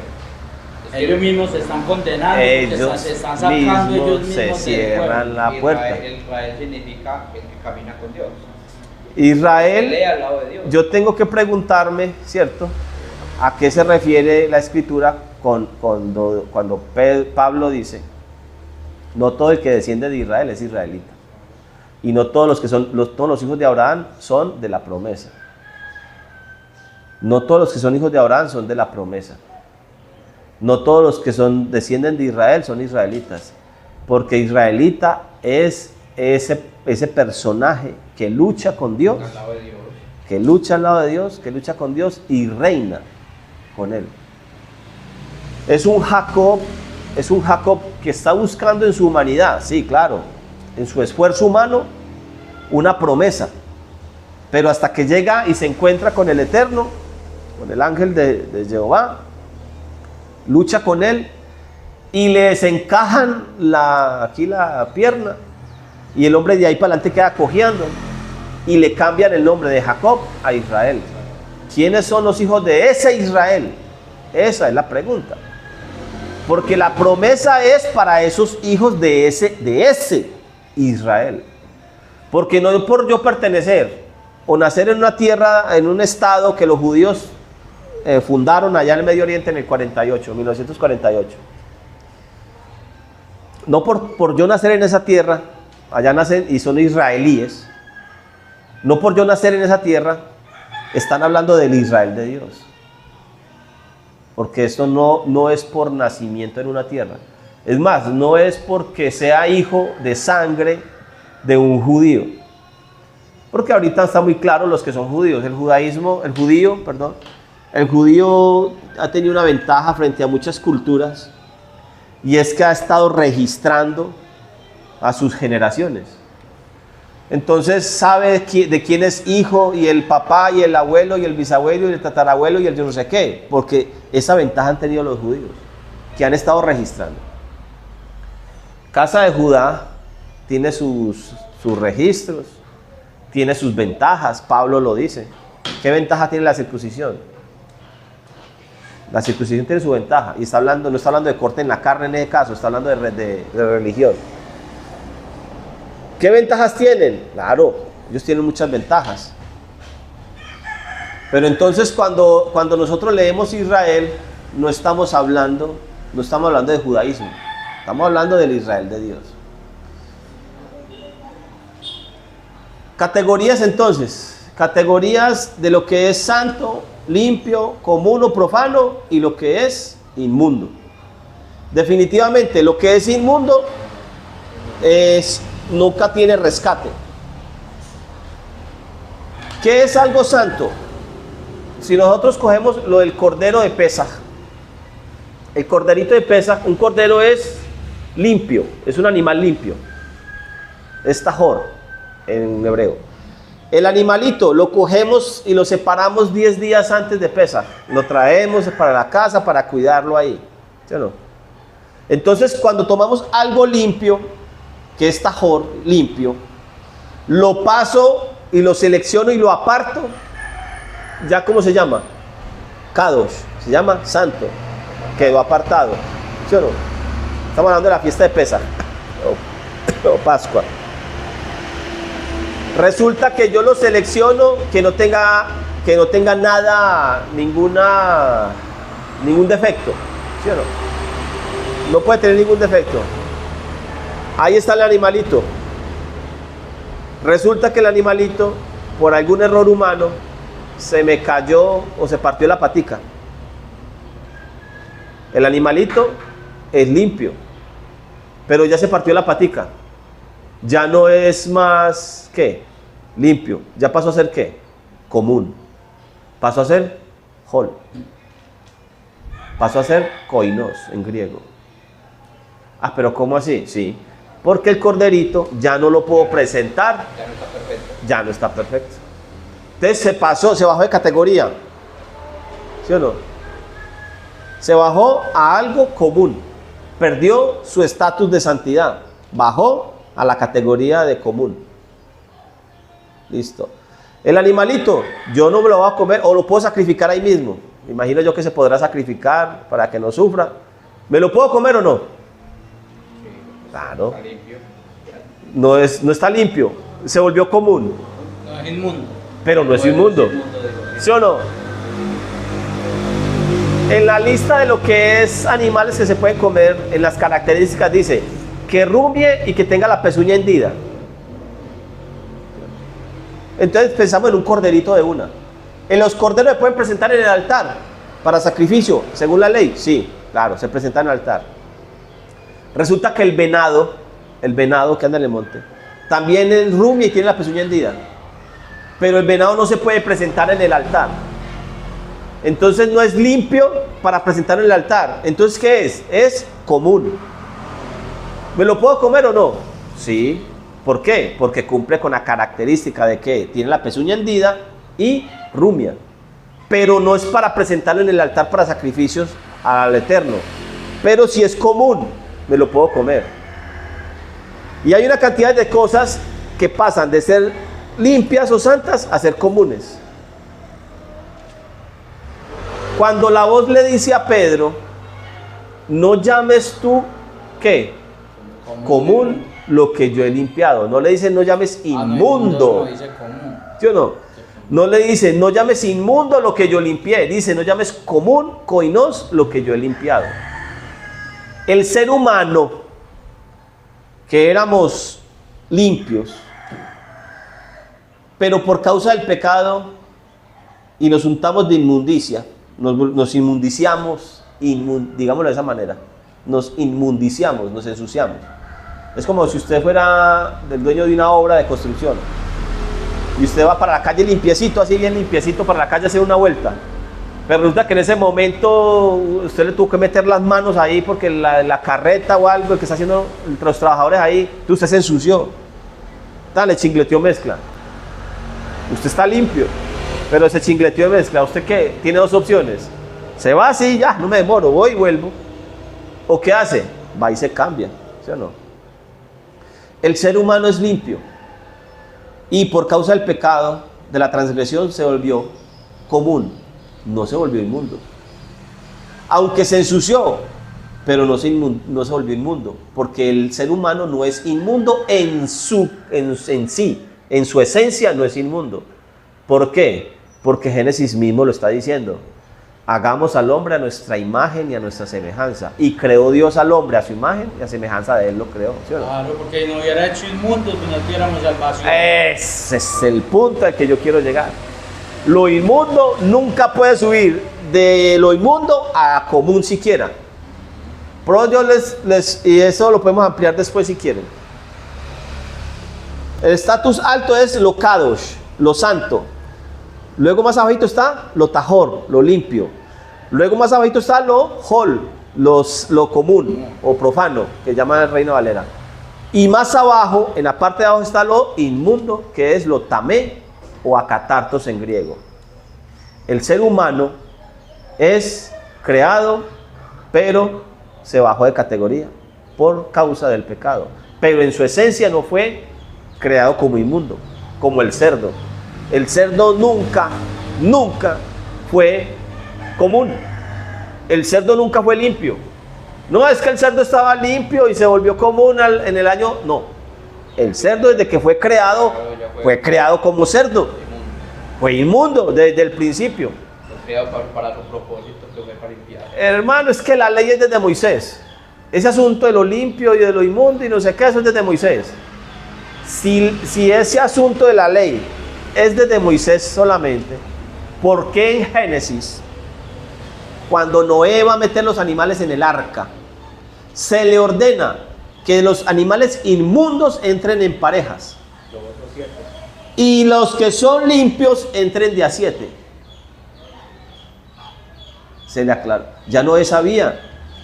ellos mismos se están condenando, se están sacando ellos mismos se cierran la puerta. Israel significa el que camina con Dios. Israel, Pelea al lado de Dios. yo tengo que preguntarme, ¿cierto? ¿A qué se refiere la Escritura cuando Pablo dice, no todo el que desciende de Israel es israelita? Y no todos todos los hijos de Abraham son de la promesa. No todos los que son hijos de Abraham son de la promesa. No todos los que descienden de Israel son israelitas. Porque israelita es ese personaje que lucha con Dios, Al lado de Dios. que lucha al lado de Dios, que lucha con Dios y reina con él. Es un Jacob que está buscando en su humanidad, sí, claro, en su esfuerzo humano, una promesa. Pero hasta que llega y se encuentra con el Eterno, con el ángel de Jehová, lucha con él y le desencajan aquí la pierna, y el hombre de ahí para adelante queda cojeando, y le cambian el nombre de Jacob a Israel. ¿Quiénes son los hijos de ese Israel? Esa es la pregunta. Porque la promesa es para esos hijos de ese Israel. Porque no por yo pertenecer o nacer en una tierra, en un estado que los judíos fundaron allá en el Medio Oriente en el 1948. No por yo nacer en esa tierra, allá nacen y son israelíes. No por yo nacer en esa tierra, están hablando del Israel de Dios. Porque esto no es por nacimiento en una tierra. Es más, no es porque sea hijo de sangre de un judío. Porque ahorita está muy claro los que son judíos. El judío ha tenido una ventaja frente a muchas culturas, y es que ha estado registrando a sus generaciones. Entonces sabe de quién es hijo, y el papá, y el abuelo, y el bisabuelo, y el tatarabuelo, y el yo no sé qué, porque esa ventaja han tenido los judíos, que han estado registrando. Casa de Judá tiene sus registros, tiene sus ventajas. Pablo lo dice. ¿Qué ventaja tiene la circuncisión? La circuncisión tiene su ventaja, y no está hablando de corte en la carne en ese caso, está hablando de religión. ¿Qué ventajas tienen? Claro, ellos tienen muchas ventajas. Pero entonces cuando nosotros leemos Israel, no estamos hablando de judaísmo, estamos hablando del Israel de Dios. Categorías entonces, categorías de lo que es santo, limpio, común o profano, y lo que es inmundo. Definitivamente lo que es inmundo nunca tiene rescate. ¿Qué es algo santo? Si nosotros cogemos lo del cordero de Pesaj, el corderito de Pesaj, un cordero es limpio, es un animal limpio, es tajor en hebreo. El animalito lo cogemos y lo separamos 10 días antes de Pesaj, lo traemos para la casa para cuidarlo ahí, ¿sí o no? Entonces cuando tomamos algo limpio, que es tajor, limpio, lo paso y lo selecciono y lo aparto, ¿ya cómo se llama? Kadosh, se llama santo, quedó apartado, ¿sí o no? Estamos hablando de la fiesta de Pesaj o Pascua. Resulta que yo lo selecciono que no tenga nada, ningún defecto, ¿sí o no? No puede tener ningún defecto. Ahí está el animalito. Resulta que el animalito, por algún error humano, se me cayó o se partió la patica. El animalito es limpio, pero ya se partió la patica. Ya no es más, ¿qué? Limpio. Ya pasó a ser, ¿qué? Común. Pasó a ser hol. Pasó a ser koinos en griego. Ah, pero ¿cómo así? Sí. Porque el corderito ya no lo puedo presentar. Ya no está perfecto. Ya no está perfecto. Entonces se bajó de categoría. ¿Sí o no? Se bajó a algo común. Perdió su estatus de santidad. Bajó a la categoría de común. Listo. El animalito, yo no me lo voy a comer o lo puedo sacrificar ahí mismo. Me imagino yo que se podrá sacrificar para que no sufra. ¿Me lo puedo comer o no? Claro. Está limpio. No está limpio. Se volvió común. No es inmundo. Pero no es inmundo. ¿Sí o no? En la lista de lo que es animales que se pueden comer, en las características dice que rumie y que tenga la pezuña hendida. Entonces pensamos en un corderito de una. ¿En los corderos se pueden presentar en el altar para sacrificio, según la ley? Sí, claro, se presenta en el altar. Resulta que el venado que anda en el monte, también es rumia y tiene la pezuña hendida. Pero el venado no se puede presentar en el altar. Entonces no es limpio para presentar en el altar. Entonces, ¿qué es? Es común. ¿Me lo puedo comer o no? Sí. ¿Por qué? Porque cumple con la característica de que tiene la pezuña hendida y rumia. Pero no es para presentarlo en el altar para sacrificios al Eterno. pero si es común, me lo puedo comer. Y hay una cantidad de cosas que pasan de ser limpias o santas a ser comunes. Cuando la voz le dice a Pedro, no llames tú, ¿qué? Común lo que yo he limpiado. No le dice, no llames inmundo. No dice común. ¿Sí o no? No le dice, no llames inmundo lo que yo limpié. Dice, no llames común, koinos, lo que yo he limpiado. El ser humano, que éramos limpios, pero por causa del pecado y nos untamos de inmundicia, nos inmundiciamos, digámoslo de esa manera, nos inmundiciamos, nos ensuciamos. Es como si usted fuera el dueño de una obra de construcción y usted va para la calle limpiecito, así bien limpiecito para la calle a hacer una vuelta, pero resulta que en ese momento usted le tuvo que meter las manos ahí porque la carreta o algo que está haciendo entre los trabajadores ahí, usted se ensució, le chingleteó mezcla. Usted está limpio, pero se chingleteó de mezcla. ¿Usted qué? Tiene dos opciones. Se va así, ya, no me demoro, voy y vuelvo. ¿O qué hace? Va y se cambia, ¿sí o no? El ser humano es limpio. Y por causa del pecado, de la transgresión, se volvió común. No se volvió inmundo. Aunque se ensució, pero no se volvió inmundo. Porque el ser humano no es inmundo en sí. En su esencia no es inmundo. ¿Por qué? Porque Génesis mismo lo está diciendo. Hagamos al hombre a nuestra imagen y a nuestra semejanza. Y creó Dios al hombre a su imagen y a semejanza de él lo creó. ¿Sí o no? Claro, porque no hubiera hecho inmundos si no tuviéramos salvación. Ese es el punto al que yo quiero llegar. Lo inmundo nunca puede subir de lo inmundo a común siquiera. Pero yo y eso lo podemos ampliar después si quieren. El estatus alto es lo kadosh, lo santo. Luego más abajito está lo tajor, lo limpio. Luego más abajito está lo hol, lo común o profano, que llaman el Reina Valera. Y más abajo, en la parte de abajo está lo inmundo, que es lo tamé o acatartos en griego. El ser humano es creado, pero se bajó de categoría por causa del pecado. Pero en su esencia no fue creado como inmundo, como el cerdo. El cerdo nunca fue común. El cerdo nunca fue limpio. No es que el cerdo estaba limpio y se volvió común en el año, no. El cerdo desde que fue creado como cerdo. Fue inmundo desde el principio. Fue creado para su propósito, que fue para limpiar. Hermano, es que la ley es desde Moisés. Ese asunto de lo limpio y de lo inmundo y no sé qué, eso es desde Moisés. Si ese asunto de la ley es desde Moisés solamente, ¿por qué en Génesis, cuando Noé va a meter los animales en el arca, se le ordena que los animales inmundos entren en parejas y los que son limpios entren de a 7? Se le aclara. Ya Noé sabía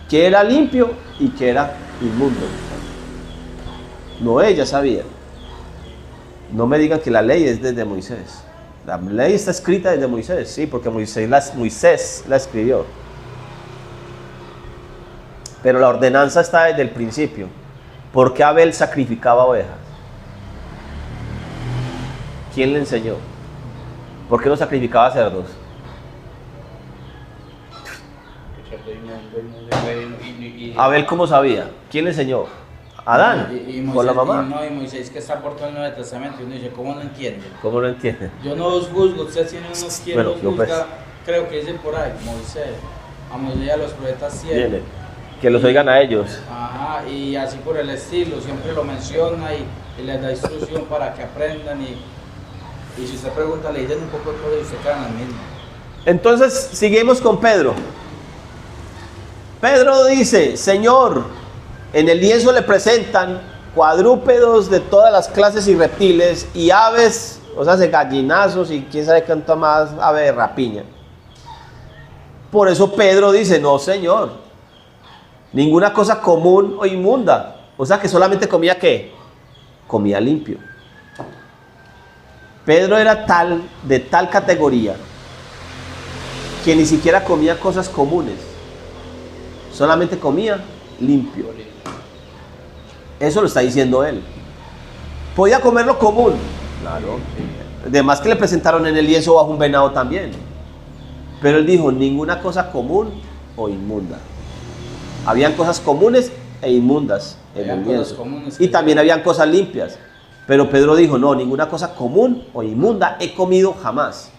que era limpio y que era inmundo. Noé ya sabía. No me digan que la ley es desde Moisés. La ley está escrita desde Moisés, sí, porque Moisés la escribió. Pero la ordenanza está desde el principio. ¿Por qué Abel sacrificaba ovejas? ¿Quién le enseñó? ¿Por qué no sacrificaba cerdos? Abel, ¿cómo sabía? ¿Quién le enseñó? Adán, y Moisés, con la mamá. y Moisés que está por todo el Nuevo Testamento, y uno dice, ¿cómo no entiende? ¿Cómo lo entiende? Yo no los juzgo, usted tiene unos quien Bueno, los yo juzga, pues. creo que dice por ahí, Moisés, a Moisés y a los profetas siempre. Viene. Que los oigan a ellos. Ajá, y así por el estilo, siempre lo menciona y les da instrucción para que aprendan y si usted pregunta, le dicen un poco de cosas y usted queda en el mismo. Entonces, seguimos con Pedro. Pedro dice, Señor, en el lienzo le presentan cuadrúpedos de todas las clases y reptiles y aves, o sea, gallinazos y quién sabe cuánto más ave de rapiña. Por eso Pedro dice, no, Señor, ninguna cosa común o inmunda. O sea, que solamente comía ¿qué? Comía limpio. Pedro era de tal categoría que ni siquiera comía cosas comunes. solamente comía limpio. Eso lo está diciendo él. Podía comer lo común, claro. Además que le presentaron en el lienzo bajo un venado también. Pero él dijo, ninguna cosa común o inmunda. Habían cosas comunes e inmundas en el lienzo. Y también habían cosas limpias. Pero Pedro dijo, no, ninguna cosa común o inmunda he comido jamás.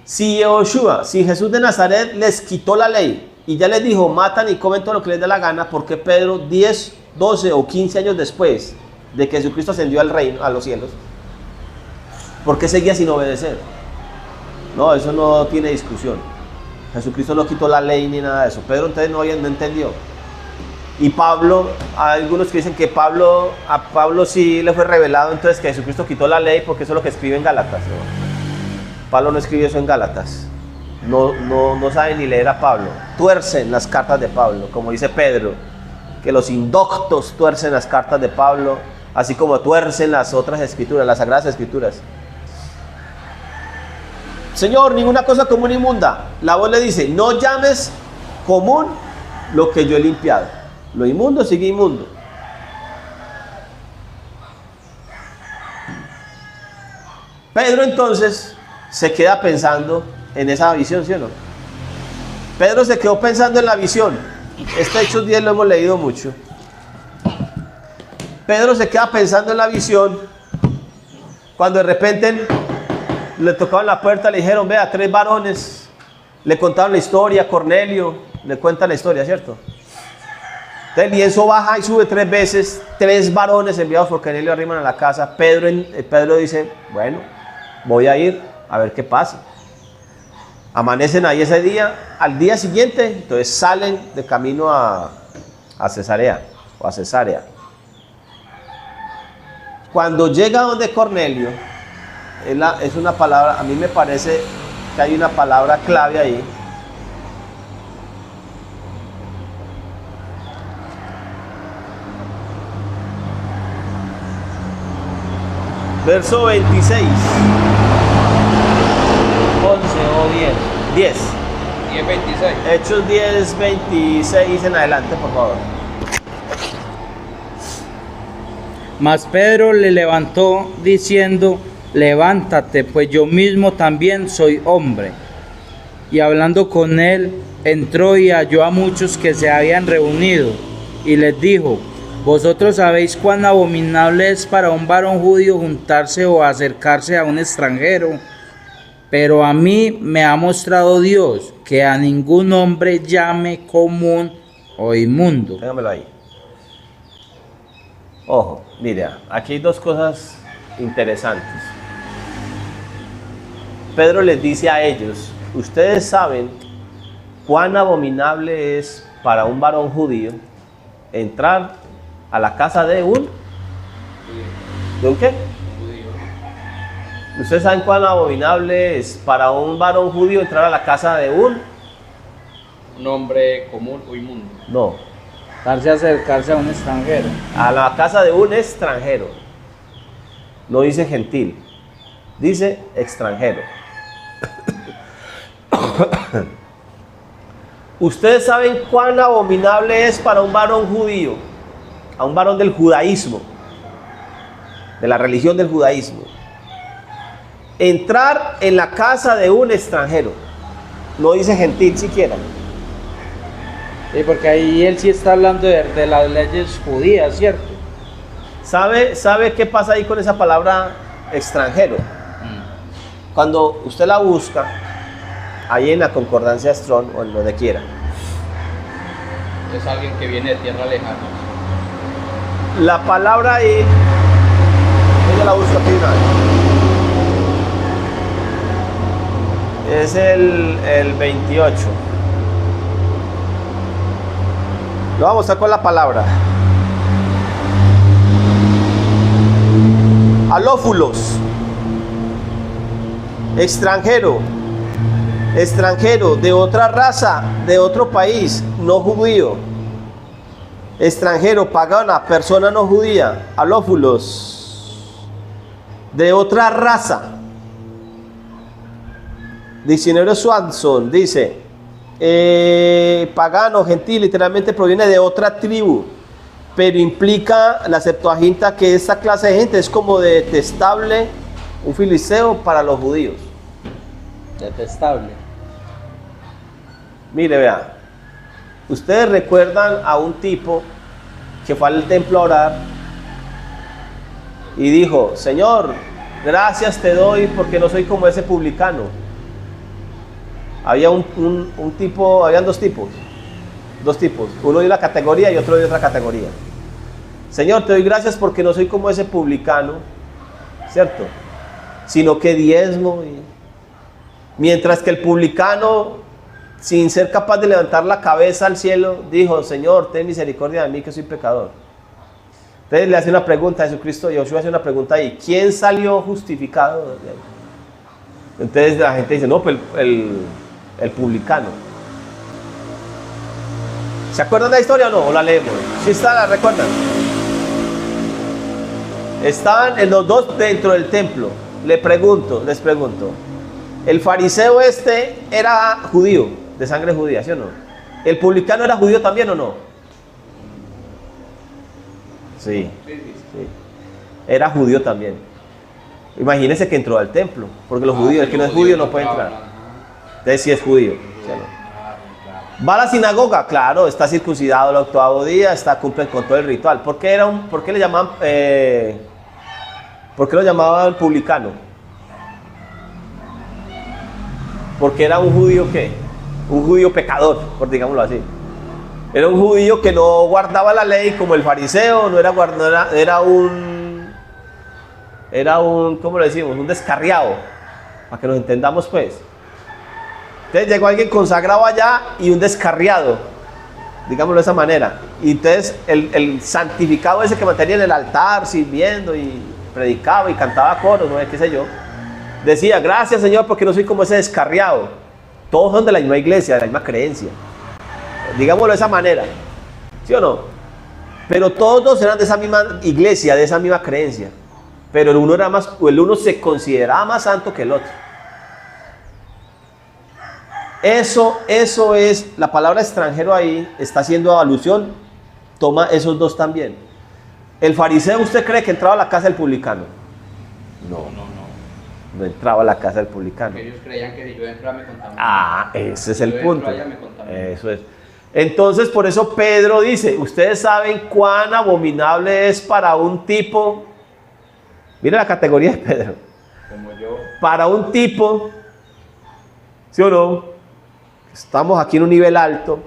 Si Yehoshua, si Jesús de Nazaret les quitó la ley y ya les dijo, matan y comen todo lo que les dé la gana, ¿por qué Pedro 10, 12 o 15 años después de que Jesucristo ascendió al reino, a los cielos, por qué seguía sin obedecer? No, eso no tiene discusión. Jesucristo no quitó la ley ni nada de eso. Pedro entonces no entendió. Y Pablo, hay algunos que dicen que a Pablo sí le fue revelado entonces que Jesucristo quitó la ley, porque eso es lo que escribe en Gálatas, ¿no? Pablo no escribió eso en Gálatas. No sabe ni leer a Pablo. Tuercen las cartas de Pablo, como dice Pedro, que los indoctos tuercen las cartas de Pablo, así como tuercen las otras escrituras, las sagradas escrituras. Señor, ninguna cosa común inmunda. La voz le dice, no llames común lo que yo he limpiado. Lo inmundo sigue inmundo. Pedro entonces se queda pensando en esa visión, ¿sí o no? Pedro se quedó pensando en la visión. Este Hechos 10 lo hemos leído mucho. Pedro se queda pensando en la visión cuando de repente le tocaban la puerta, le dijeron, vea, 3 varones, le contaron la historia, Cornelio le cuenta la historia, ¿cierto? Entonces el lienzo baja y sube 3 veces, 3 varones enviados por Cornelio arriman a la casa. Pedro dice, bueno, voy a ir a ver qué pasa. Amanecen ahí ese día, al día siguiente, entonces salen de camino a Cesarea, o a Cesarea. Cuando llega donde Cornelio, es una palabra, a mí me parece que hay una palabra clave ahí. Verso 26. 11 o 10. 10. 10:26. Hechos 10, 26 en adelante, por favor. Mas Pedro le levantó diciendo, levántate, pues yo mismo también soy hombre. Y hablando con él, entró y halló a muchos que se habían reunido, y les dijo, vosotros sabéis cuán abominable es para un varón judío juntarse o acercarse a un extranjero, pero a mí me ha mostrado Dios que a ningún hombre llame común o inmundo. Téngamelo ahí. Ojo, mira, aquí hay 2 cosas interesantes. Pedro les dice a ellos, ustedes saben cuán abominable es para un varón judío entrar a la casa de un... ¿De un qué? Ustedes saben cuán abominable es para un varón judío entrar a la casa de un... Un hombre común o inmundo. No, Acercarse a un extranjero. a la casa de un extranjero. No dice gentil, dice extranjero. Ustedes saben cuán abominable es para un varón judío, a un varón del judaísmo, de la religión del judaísmo, entrar en la casa de un extranjero. No dice gentil siquiera. Sí, porque ahí él sí está hablando de las leyes judías, ¿cierto? ¿Sabe qué pasa ahí con esa palabra extranjero? Cuando usted la busca, ahí en la concordancia Strong o en donde quiera, Es alguien que viene de tierra lejana. la palabra ahí, yo la busco aquí una vez. Es el 28. Lo vamos a mostrar con la palabra. Alófulos. Extranjero. Extranjero de otra raza, de otro país, no judío. Extranjero, pagana, persona no judía. Alófulos. De otra raza. Diccionario Swanson dice: pagano, gentil, literalmente proviene de otra tribu, pero implica la Septuaginta que esta clase de gente es como detestable, un filisteo para los judíos. Detestable. Mire, vea, ustedes recuerdan a un tipo que fue al templo a orar y dijo: Señor, gracias te doy porque no soy como ese publicano. Había un tipo, habían dos tipos, uno de una categoría y otro de otra categoría. Señor, te doy gracias porque no soy como ese publicano, ¿cierto? Sino que diezmo. Mientras que el publicano, sin ser capaz de levantar la cabeza al cielo, dijo: Señor, ten misericordia de mí que soy pecador. Entonces le hace una pregunta a Jesucristo, Josué hace una pregunta ahí: ¿quién salió justificado? Entonces la gente dice: no, pues el publicano. ¿Se acuerdan de la historia o no? ¿O la leemos? ¿Sí está, la recuerdan? Estaban los dos dentro del templo. Les pregunto, ¿el fariseo este era judío, de sangre judía, sí o no? ¿El publicano era judío también o no? Sí. Era judío también. Imagínense que entró al templo, porque los judíos, el que no es judío no puede entrar. Entonces sí es judío. ¿Sí o no? Va a la sinagoga, claro, está circuncidado el 8º día, cumple con todo el ritual. ¿Por qué le llamaban, por qué lo llamaban publicano? Porque era un judío, ¿qué? Un judío pecador, por digámoslo así. Era un judío que no guardaba la ley como el fariseo, era un, ¿cómo lo decimos? Un descarriado, para que nos entendamos pues. Entonces llegó alguien consagrado allá y un descarriado, digámoslo de esa manera. Y entonces el santificado ese que mantenía en el altar sirviendo y predicaba y cantaba coros, no sé qué sé yo, decía: gracias Señor porque no soy como ese descarriado. Todos son de la misma iglesia, de la misma creencia, digámoslo de esa manera, ¿sí o no? Pero todos eran de esa misma iglesia, de esa misma creencia, pero el uno se consideraba más santo que el otro. Eso es, la palabra extranjero ahí está haciendo alusión, toma esos dos también. ¿El fariseo usted cree que entraba a la casa del publicano? No entraba a la casa del publicano. Ellos creían que si yo entraba me contaminaba. Ese es el punto. Eso es. Entonces, por eso Pedro dice: ustedes saben cuán abominable es para un tipo. Mira la categoría de Pedro. Como yo. Para un tipo, ¿sí o no? Estamos aquí en un nivel alto,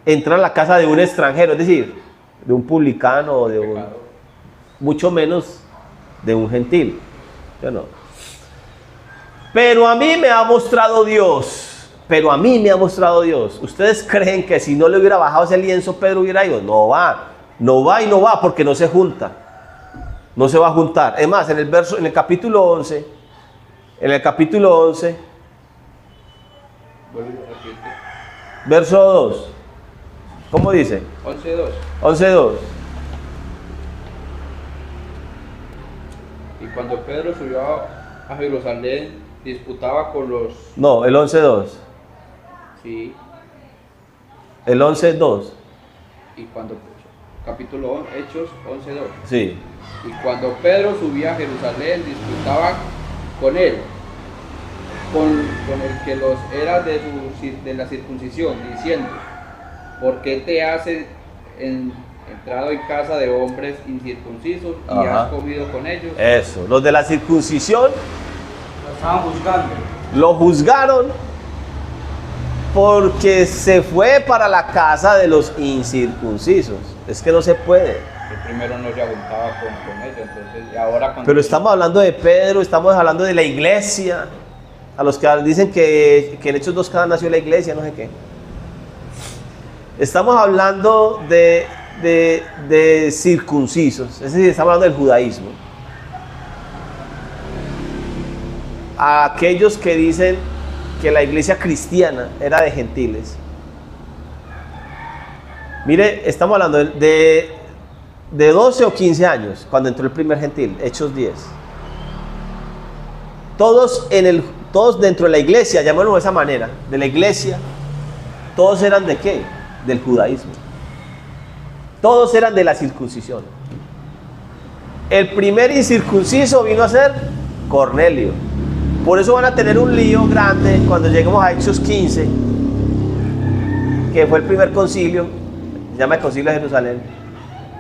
entrar a la casa de un extranjero, es decir, de un publicano o de un, mucho menos de un gentil, ¿sí o no? Pero a mí me ha mostrado Dios. ¿Ustedes creen que si no le hubiera bajado ese lienzo, Pedro hubiera ido? No va, porque no se junta. No se va a juntar. Es más, en el capítulo 11, verso 2, ¿cómo dice? 11:2. Y cuando Pedro subió a Jerusalén, disputaba con los... No, el 11:2. Sí. El 11:2. Y cuando... Capítulo Hechos 11:2. Sí. Y cuando Pedro subía a Jerusalén, disputaba con él, con el que los era de la circuncisión, diciendo: ¿por qué te has entrado en casa de hombres incircuncisos y has comido con ellos? Eso, los de la circuncisión Lo estaban juzgando. lo juzgaron porque se fue para la casa de los incircuncisos. Es que no se puede. El primero no se juntaba con ellos, entonces, y ahora cuando... Pero estamos hablando de Pedro, estamos hablando de la iglesia. A los que dicen que en Hechos 2 nació la iglesia, no sé qué. Estamos hablando de circuncisos, es decir, estamos hablando del judaísmo. A aquellos que dicen que la iglesia cristiana era de gentiles. Mire, estamos hablando de 12 o 15 años, cuando entró el primer gentil, Hechos 10. Todos dentro de la iglesia, llamémoslo de esa manera, de la iglesia, todos eran ¿de qué? Del judaísmo. Todos eran de la circuncisión. El primer incircunciso vino a ser Cornelio. Por eso van a tener un lío grande cuando lleguemos a Hechos 15, que fue el primer concilio, se llama el concilio de Jerusalén,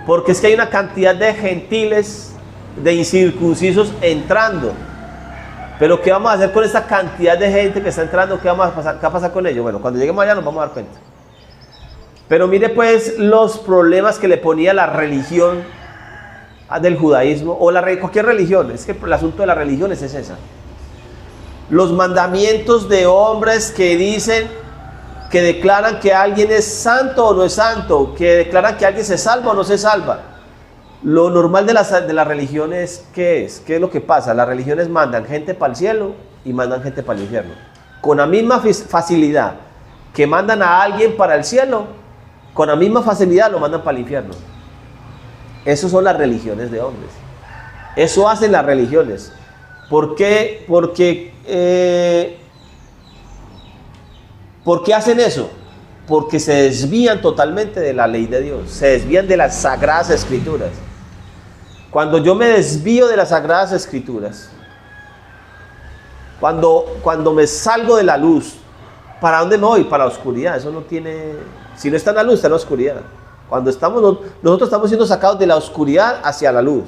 porque es que hay una cantidad de gentiles, de incircuncisos entrando. Pero ¿qué vamos a hacer con esta cantidad de gente que está entrando? ¿Qué va a pasar con ellos? Bueno, cuando lleguemos allá nos vamos a dar cuenta. Pero mire pues los problemas que le ponía la religión del judaísmo, o cualquier religión. Es que el asunto de las religiones es esa. Los mandamientos de hombres que dicen, que declaran que alguien es santo o no es santo, que declaran que alguien se salva o no se salva. Lo normal de las religiones, ¿qué es? ¿Qué es lo que pasa? Las religiones mandan gente para el cielo y mandan gente para el infierno. Con la misma facilidad que mandan a alguien para el cielo, con la misma facilidad lo mandan para el infierno. Esas son las religiones de hombres. Eso hacen las religiones. ¿Por qué? ¿Por qué hacen eso? Porque se desvían totalmente de la ley de Dios. Se desvían de las sagradas escrituras. Cuando yo me desvío de las sagradas escrituras, cuando me salgo de la luz, ¿para dónde me voy? Para la oscuridad. Eso no tiene... Si no está en la luz, está en la oscuridad. Cuando nosotros estamos siendo sacados de la oscuridad hacia la luz.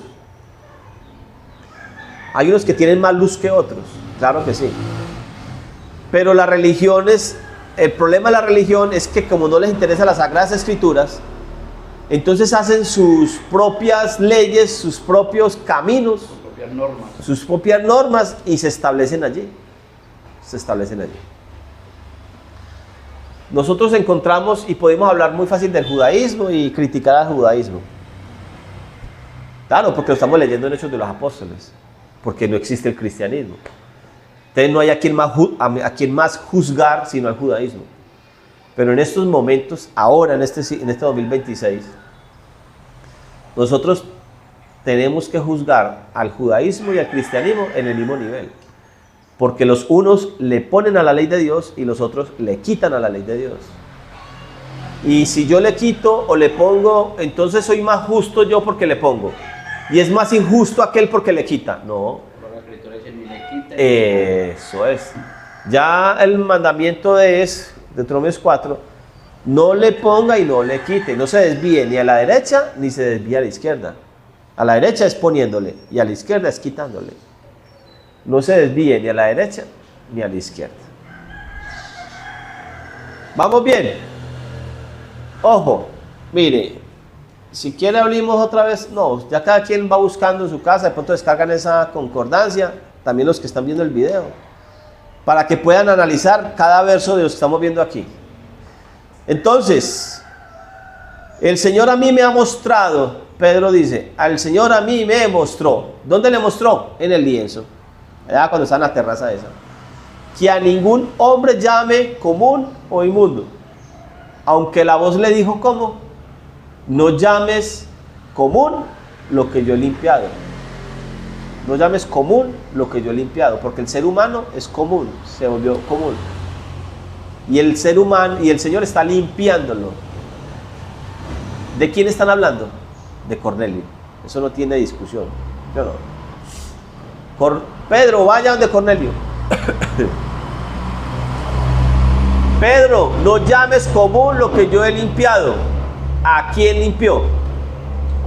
Hay unos que tienen más luz que otros, claro que sí. Pero las religiones, el problema de la religión es que como no les interesan las sagradas escrituras, entonces hacen sus propias leyes, sus propios caminos, sus propias normas y se establecen allí. Nosotros encontramos y podemos hablar muy fácil del judaísmo y criticar al judaísmo. Claro, porque lo estamos leyendo en Hechos de los Apóstoles, porque no existe el cristianismo. Entonces no hay a quien más juzgar sino al judaísmo. Pero en estos momentos, ahora en este 2026, nosotros tenemos que juzgar al judaísmo y al cristianismo en el mismo nivel. Porque los unos le ponen a la ley de Dios y los otros le quitan a la ley de Dios. Y si yo le quito o le pongo, entonces soy más justo yo porque le pongo. Y es más injusto aquel porque le quita. No. Eso es. Ya el mandamiento es, Deuteronomio 4, no le ponga y no le quite. No se desvíe ni a la derecha ni se desvíe a la izquierda. A la derecha es poniéndole y a la izquierda es quitándole. No se desvíe ni a la derecha ni a la izquierda. ¿Vamos bien? Ojo, mire, si quiere abrimos otra vez. No, ya cada quien va buscando en su casa, de pronto descargan esa concordancia, también los que están viendo el video, para que puedan analizar cada verso de los que estamos viendo aquí. Entonces, el Señor a mí me ha mostrado, Pedro dice, al Señor a mí me mostró. ¿Dónde le mostró? En el lienzo. Allá cuando está en la terraza esa. Que a ningún hombre llame común o inmundo. Aunque la voz le dijo, ¿cómo? No llames común lo que yo he limpiado. No llames común lo que yo he limpiado. Porque el ser humano es común, se volvió común. Y el ser humano, y el Señor está limpiándolo. ¿De quién están hablando? De Cornelio. Eso no tiene discusión. Yo no. Pedro, vaya donde Cornelio. Pedro, no llames común lo que yo he limpiado. ¿A quién limpió?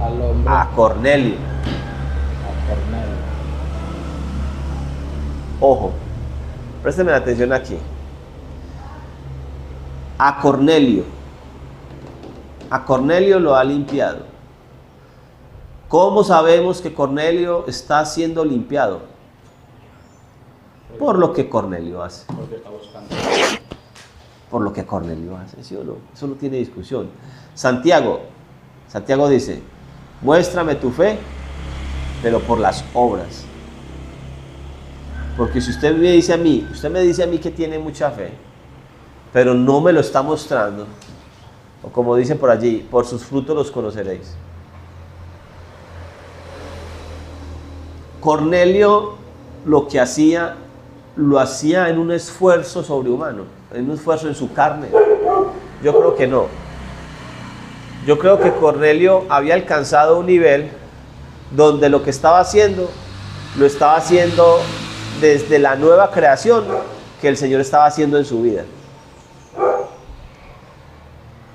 Al hombre. A Cornelio. A Cornelio. Ojo, présteme la atención aquí. A Cornelio. A Cornelio lo ha limpiado. ¿Cómo sabemos que Cornelio está siendo limpiado? Por lo que Cornelio hace. Porque está buscando. Por lo que Cornelio hace, ¿sí o no? Eso no tiene discusión. Santiago dice, muéstrame tu fe, pero por las obras. Porque si usted me dice a mí que tiene mucha fe, pero no me lo está mostrando, o como dice por allí, por sus frutos los conoceréis. Cornelio lo que hacía, lo hacía en un esfuerzo sobrehumano, en un esfuerzo en su carne. Yo creo que no. Yo creo que Cornelio había alcanzado un nivel donde lo que estaba haciendo, lo estaba haciendo desde la nueva creación que el Señor estaba haciendo en su vida.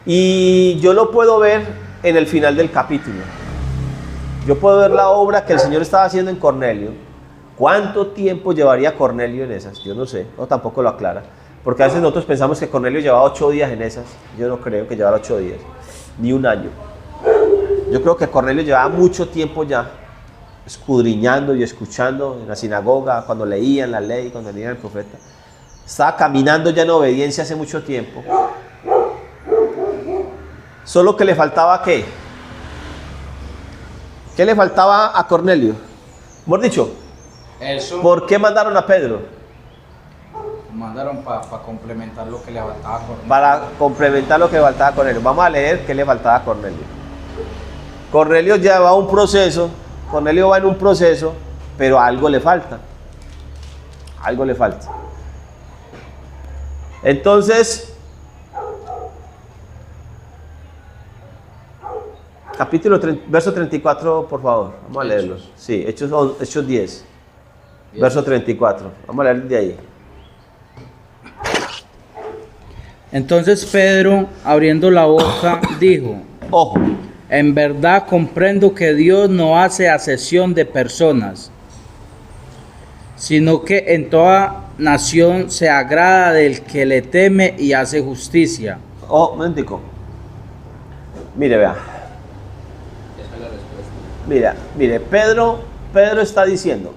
Y yo lo puedo ver en el final del capítulo. Yo puedo ver la obra que el Señor estaba haciendo en Cornelio. ¿Cuánto tiempo llevaría Cornelio en esas? Yo no sé, o tampoco lo aclara. Porque a veces nosotros pensamos que Cornelio llevaba 8 días en esas. Yo no creo que llevara 8 días, ni un año. Yo creo que Cornelio llevaba mucho tiempo ya escudriñando y escuchando en la sinagoga, cuando leían la ley, cuando leían el profeta. Estaba caminando ya en obediencia hace mucho tiempo. Solo que le faltaba ¿qué? ¿Qué le faltaba a Cornelio? Hemos dicho, Eso ¿por qué mandaron a Pedro? mandaron para complementar lo que le faltaba a Cornelio. Para complementar lo que le faltaba a Cornelio. Vamos a leer qué le faltaba a Cornelio. Cornelio lleva un proceso, Cornelio va en un proceso, pero algo le falta. Algo le falta. Entonces, verso 34, por favor. Vamos a leerlo. Sí, Hechos 10, verso 34. Vamos a leer de ahí. Entonces Pedro, abriendo la boca, dijo: Ojo, en verdad comprendo que Dios no hace acepción de personas, sino que en toda nación se agrada del que le teme y hace justicia. un momentico. Mire, vea. Esa es la respuesta. Mire, Pedro está diciendo: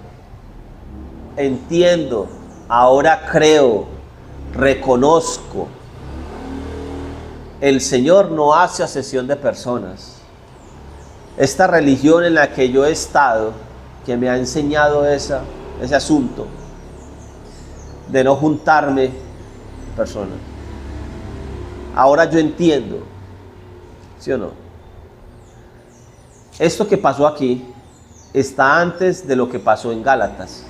entiendo, ahora creo, reconozco. El Señor no hace acepción de personas. Esta religión en la que yo he estado, que me ha enseñado ese asunto de no juntarme personas. Ahora yo entiendo, ¿sí o no? Esto que pasó aquí está antes de lo que pasó en Gálatas.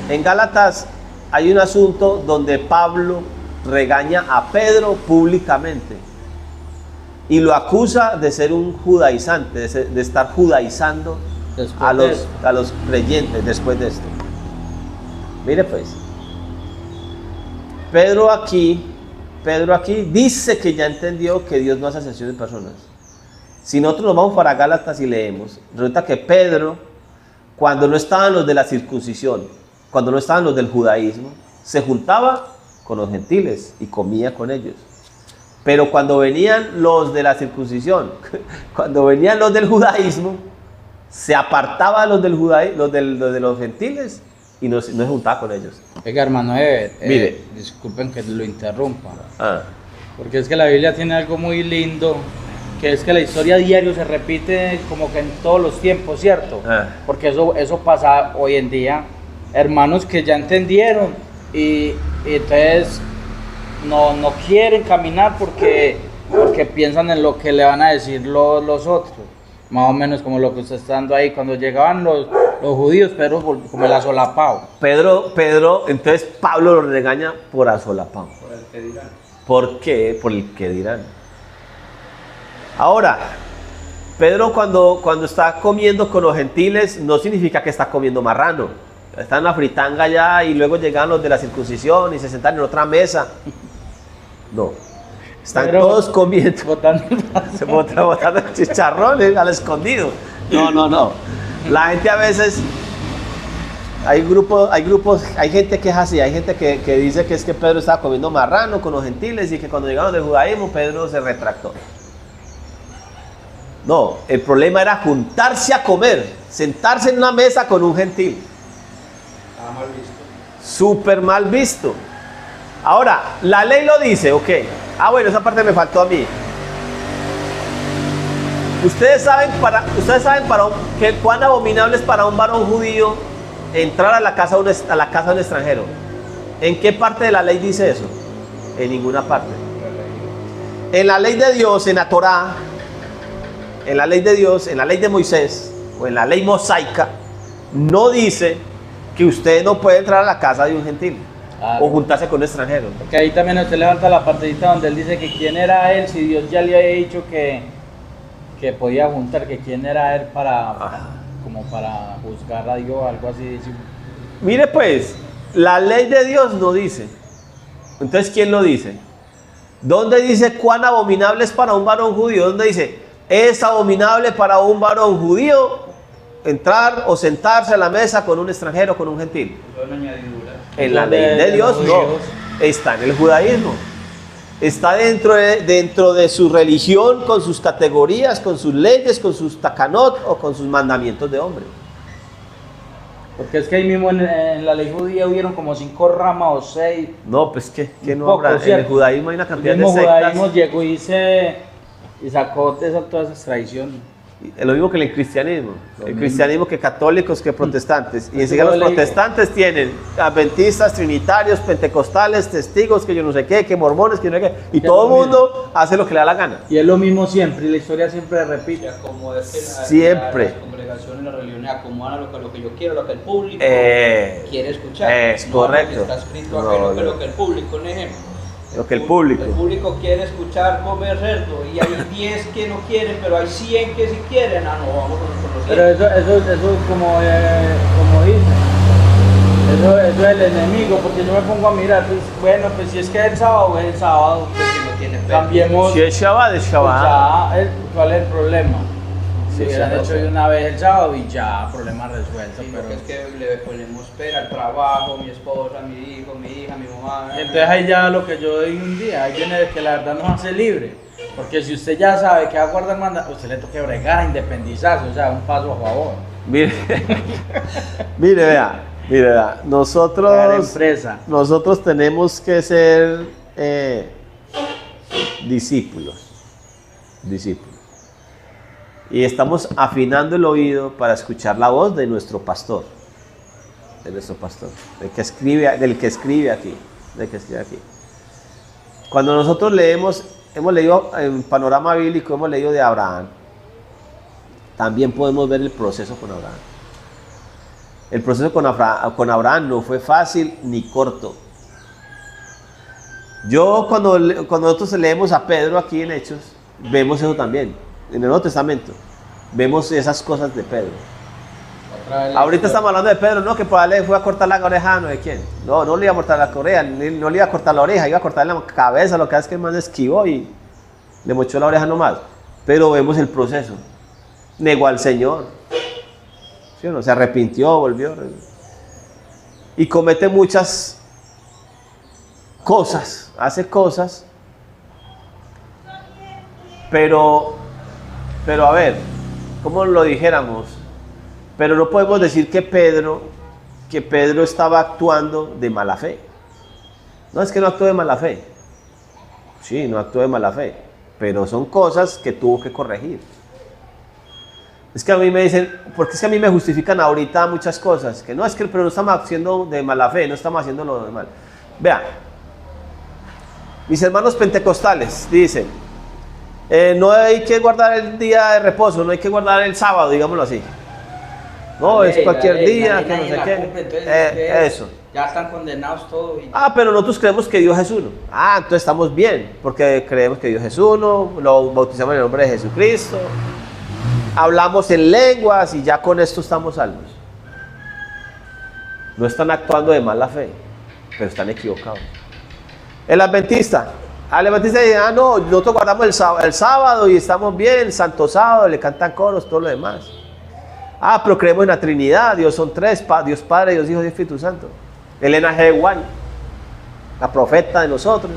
En Gálatas hay un asunto donde Pablo regaña a Pedro públicamente y lo acusa de ser un judaizante, de estar judaizando a los creyentes después de esto. Mire pues, Pedro aquí dice que ya entendió que Dios no hace acepción de personas. Si nosotros nos vamos para Gálatas y leemos, resulta que Pedro, cuando no estaban los de la circuncisión, cuando no estaban los del judaísmo, se juntaba con los gentiles y comía con ellos. Pero cuando venían los de la circuncisión, cuando venían los del judaísmo, se apartaba los del judaísmo, los de los gentiles, y no se juntaba con ellos. Oiga, hermano Ever, Mire. disculpen que lo interrumpa, Ah, porque es que la Biblia tiene algo muy lindo, que es que la historia diario se repite como que en todos los tiempos, ¿cierto? Porque eso pasa hoy en día. Hermanos que ya entendieron y entonces no quieren caminar porque piensan en lo que le van a decir los otros. Más o menos como lo que usted está dando ahí. Cuando llegaban los judíos, Pedro como el asolapado. Pedro, entonces Pablo lo regaña por asolapado. Por el que dirán. ¿Por qué? Por el que dirán. Ahora, Pedro cuando está comiendo con los gentiles, no significa que está comiendo marrano. Está en la fritanga ya y luego llegan los de la circuncisión y se sentan en otra mesa. No. Están Pedro, todos comiendo. Se Botando chicharrones al escondido. No. La gente a veces. Hay gente que es así. Hay gente que dice que es que Pedro estaba comiendo marrano con los gentiles y que cuando llegaron del judaísmo, Pedro se retractó. No, el problema era juntarse a comer, sentarse en una mesa con un gentil. Estaba mal visto. Súper mal visto. Ahora, la ley lo dice, ok. Bueno, esa parte me faltó a mí. Ustedes saben cuán abominable es para un varón judío entrar a la casa de un extranjero. ¿En qué parte de la ley dice eso? En ninguna parte. En la ley de Dios, en la Torá, en la ley de Dios, en la ley de Moisés o en la ley mosaica, no dice que usted no puede entrar a la casa de un gentil. Claro. o juntarse con un extranjero. Porque ahí también usted levanta la partecita donde él dice que quién era él, si Dios ya le había dicho que podía juntar, que quién era él como para juzgar a Dios, algo así. Dice. Mire pues, la ley de Dios no dice. Entonces, ¿quién lo dice? ¿Dónde dice cuán abominable es para un varón judío? ¿Dónde dice, es abominable para un varón judío entrar o sentarse a la mesa con un extranjero, con un gentil? En la ley de Dios no, está en el judaísmo. Está dentro de su religión, con sus categorías, con sus leyes, con sus takanot o con sus mandamientos de hombre. Porque es que ahí mismo en la ley judía hubieron como 5 ramas o 6. No, pues que no Poco, habrá. En ¿cierto? el judaísmo hay una cantidad El de mismo sectas. judaísmo llegó y sacó de todas esas tradiciones. Es lo mismo que el cristianismo. Lo El mismo. cristianismo que católicos que protestantes. Y enseguida Yo los le digo. protestantes tienen adventistas, trinitarios, pentecostales, testigos, que yo no sé qué, que mormones, que no sé qué. Y Que todo lo el mundo hace lo que le da la gana. Y es lo mismo siempre, y la historia siempre se repite. Como es que Siempre. las congregaciones, las religiones acomodan lo que yo quiero, lo que el público quiere escuchar. es No, correcto. Está escrito No, acá no. lo que el público, un ejemplo. Lo que el público. El público quiere escuchar comer cerdo y hay 10 que no quieren, pero hay 100 que sí quieren. Ah, no, vamos con los 100. Pero eso como dicen, eso es el enemigo, porque yo me pongo a mirar, pues, bueno, pues si es que es el sábado, Porque no tiene fe. cambiemos. Si es Shabbat, es Pues Shabbat. ya, ¿cuál es el problema? Sí, Si hubieran sí, hecho de una vez el sábado y ya, problema resuelto. Sí, Pero porque es que le ponemos pera al trabajo, mi esposa, mi hijo, mi hija, mi mamá. entonces ahí ya lo que yo doy un día, ahí viene de que la verdad nos hace libre. Porque si usted ya sabe que va a guardar manda, usted le toca bregar a independizarse, o sea, un paso a favor. Mire, vea. Crear Nosotros tenemos que ser discípulos. Y estamos afinando el oído para escuchar la voz de nuestro pastor. Del que escribe aquí. Cuando nosotros hemos leído en Panorama Bíblico, hemos leído de Abraham. También podemos ver el proceso con Abraham. El proceso con Abraham no fue fácil ni corto. Cuando nosotros leemos a Pedro aquí en Hechos, vemos eso también. En el Nuevo Testamento vemos esas cosas de Pedro. Ahorita estamos hablando de Pedro, no, que probablemente fue a cortar la oreja, no de quién. No le iba a cortar la oreja, no le iba a cortar la oreja, iba a cortar la cabeza, lo que hace es que el man esquivó y le mochó la oreja nomás. Pero vemos el proceso. Negó al Señor. ¿Sí o no? Se arrepintió, volvió. Y comete muchas cosas, hace cosas. Pero a ver, ¿cómo lo dijéramos? Pero no podemos decir que Pedro estaba actuando de mala fe. No es que no actuó de mala fe. Sí, no actuó de mala fe. Pero son cosas que tuvo que corregir. Es que a mí me dicen, porque es que a mí me justifican ahorita muchas cosas. Que no, es que pero no estamos haciendo de mala fe, no estamos haciendo lo de mal. Vean, mis hermanos pentecostales dicen, no hay que guardar el día de reposo, no hay que guardar el sábado, digámoslo así. No, es cualquier día, que no sé qué. Eso. Ya están condenados todos. Pero nosotros creemos que Dios es uno. Entonces estamos bien, porque creemos que Dios es uno, lo bautizamos en el nombre de Jesucristo, hablamos en lenguas y ya con esto estamos salvos. No están actuando de mala fe, pero están equivocados. El adventista dice, no, nosotros guardamos el sábado y estamos bien, Santo Sábado, le cantan coros, todo lo demás. Pero creemos en la Trinidad, Dios son tres, Dios Padre, Dios Hijo, Dios Espíritu Santo. Elena G. White, la profeta de nosotros.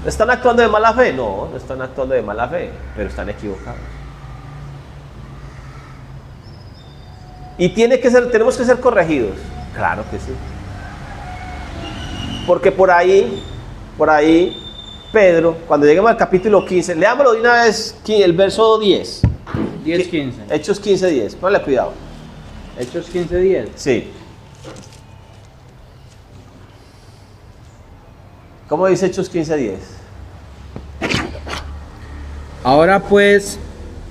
¿Están actuando de mala fe? No están actuando de mala fe, pero están equivocados. Y tenemos que ser corregidos. Claro que sí. Porque por ahí, Pedro, cuando lleguemos al capítulo 15, leámoslo de una vez, el verso 10. 10-15. Hechos 15:10, ponle cuidado. Hechos 15:10. Sí. ¿Cómo dice Hechos 15:10? Ahora pues,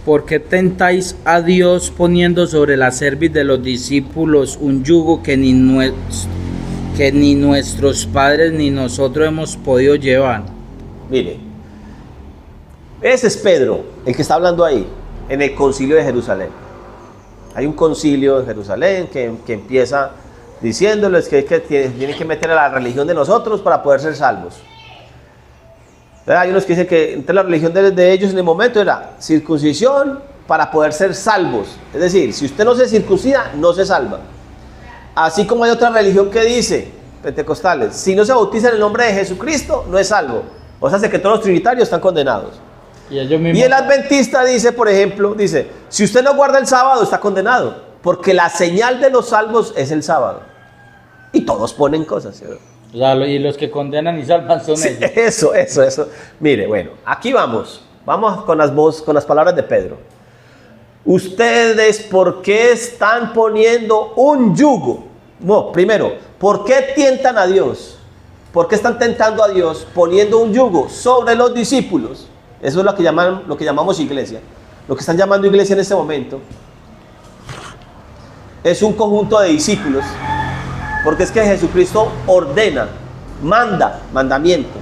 ¿por qué tentáis a Dios poniendo sobre la cerviz de los discípulos un yugo que que ni nuestros padres ni nosotros hemos podido llevar. Mire, ese es Pedro, el que está hablando ahí, en el concilio de Jerusalén. Hay un concilio de Jerusalén que empieza diciéndoles que tienen que meter a la religión de nosotros para poder ser salvos. Hay unos que dicen que entre la religión de ellos en el momento era circuncisión para poder ser salvos. Es decir, si usted no se circuncida, no se salva. Así como hay otra religión que dice, pentecostales, si no se bautiza en el nombre de Jesucristo, no es salvo. O sea, que todos los trinitarios están condenados. Y ellos mismos... Y el adventista dice, por ejemplo, dice, si usted no guarda el sábado, está condenado, porque la señal de los salvos es el sábado. Y todos ponen cosas, ¿sí? O sea, y los que condenan y salvan son Sí, ellos. eso. Mire, bueno, aquí vamos con las palabras de Pedro. Ustedes, ¿por qué están poniendo un yugo? No, primero, ¿por qué tientan a Dios? ¿Por qué están tentando a Dios poniendo un yugo sobre los discípulos? Eso es lo que llamamos iglesia. Lo que están llamando iglesia en este momento es un conjunto de discípulos, porque es que Jesucristo ordena, mandamiento.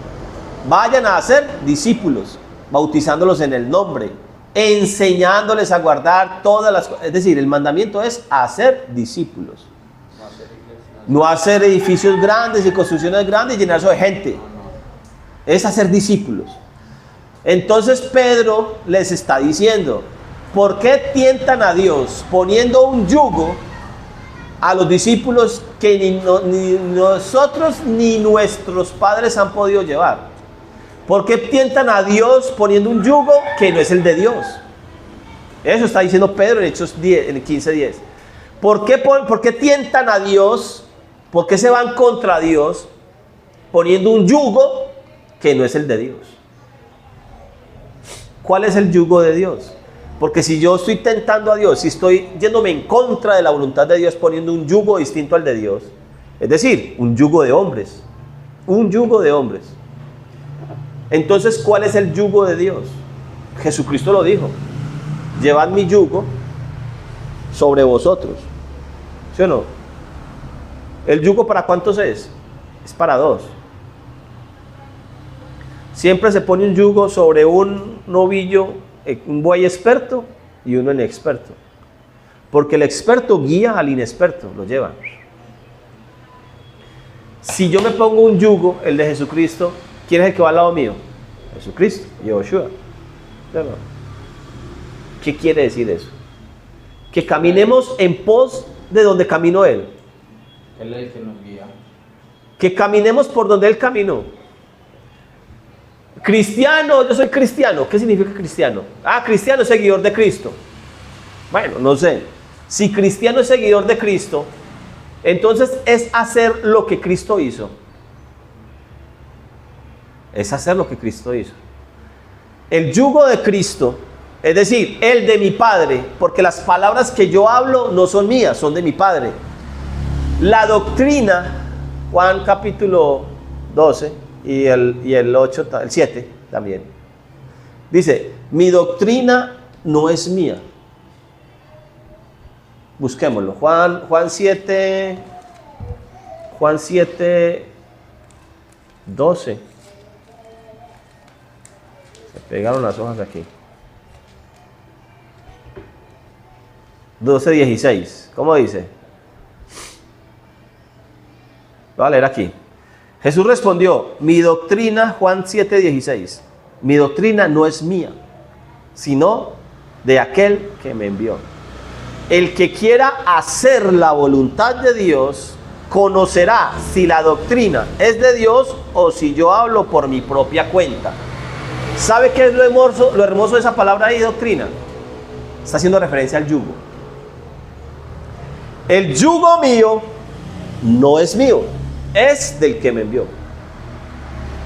Vayan a ser discípulos, bautizándolos en el nombre, enseñándoles a guardar todas las cosas. Es decir, el mandamiento es hacer discípulos. No hacer edificios grandes y construcciones grandes y llenarse de gente. Es hacer discípulos. Entonces Pedro les está diciendo, ¿por qué tientan a Dios poniendo un yugo a los discípulos que ni nosotros ni nuestros padres han podido llevar? ¿Por qué tientan a Dios poniendo un yugo que no es el de Dios? Eso está diciendo Pedro en Hechos 10, en el 15:10. ¿Por qué tientan a Dios? ¿Por qué se van contra Dios poniendo un yugo que no es el de Dios? ¿Cuál es el yugo de Dios? Porque si yo estoy tentando a Dios, si estoy yéndome en contra de la voluntad de Dios poniendo un yugo distinto al de Dios, es decir, un yugo de hombres, entonces, ¿cuál es el yugo de Dios? Jesucristo lo dijo, llevad mi yugo sobre vosotros, ¿sí o no? ¿El yugo para cuántos es? Es para dos. Siempre se pone un yugo sobre un novillo, un buey experto y uno inexperto. Porque el experto guía al inexperto, lo lleva. Si yo me pongo un yugo, el de Jesucristo, ¿quién es el que va al lado mío? Jesucristo, Yehoshua. ¿Qué quiere decir eso? Que caminemos en pos de donde caminó Él. Él es el que nos guía. Que caminemos por donde Él caminó. Cristiano, yo soy cristiano. ¿Qué significa cristiano? Cristiano es seguidor de Cristo. Bueno, no sé. Si cristiano es seguidor de Cristo, entonces es hacer lo que Cristo hizo. Es hacer lo que Cristo hizo. El yugo de Cristo, es decir, el de mi Padre, porque las palabras que yo hablo no son mías, son de mi Padre. La doctrina, Juan capítulo 12, y el 8, el 7 también. Dice, mi doctrina no es mía. Busquémoslo. Juan 7, 12. Se pegaron las hojas aquí. 12, 16. ¿Cómo dice? Voy a leer aquí. Jesús respondió, mi doctrina, Juan 7, 16, mi doctrina no es mía, sino de aquel que me envió. El que quiera hacer la voluntad de Dios, conocerá si la doctrina es de Dios o si yo hablo por mi propia cuenta. ¿Sabe qué es lo hermoso de esa palabra ahí, doctrina? Está haciendo referencia al yugo. El yugo mío no es mío, es del que me envió.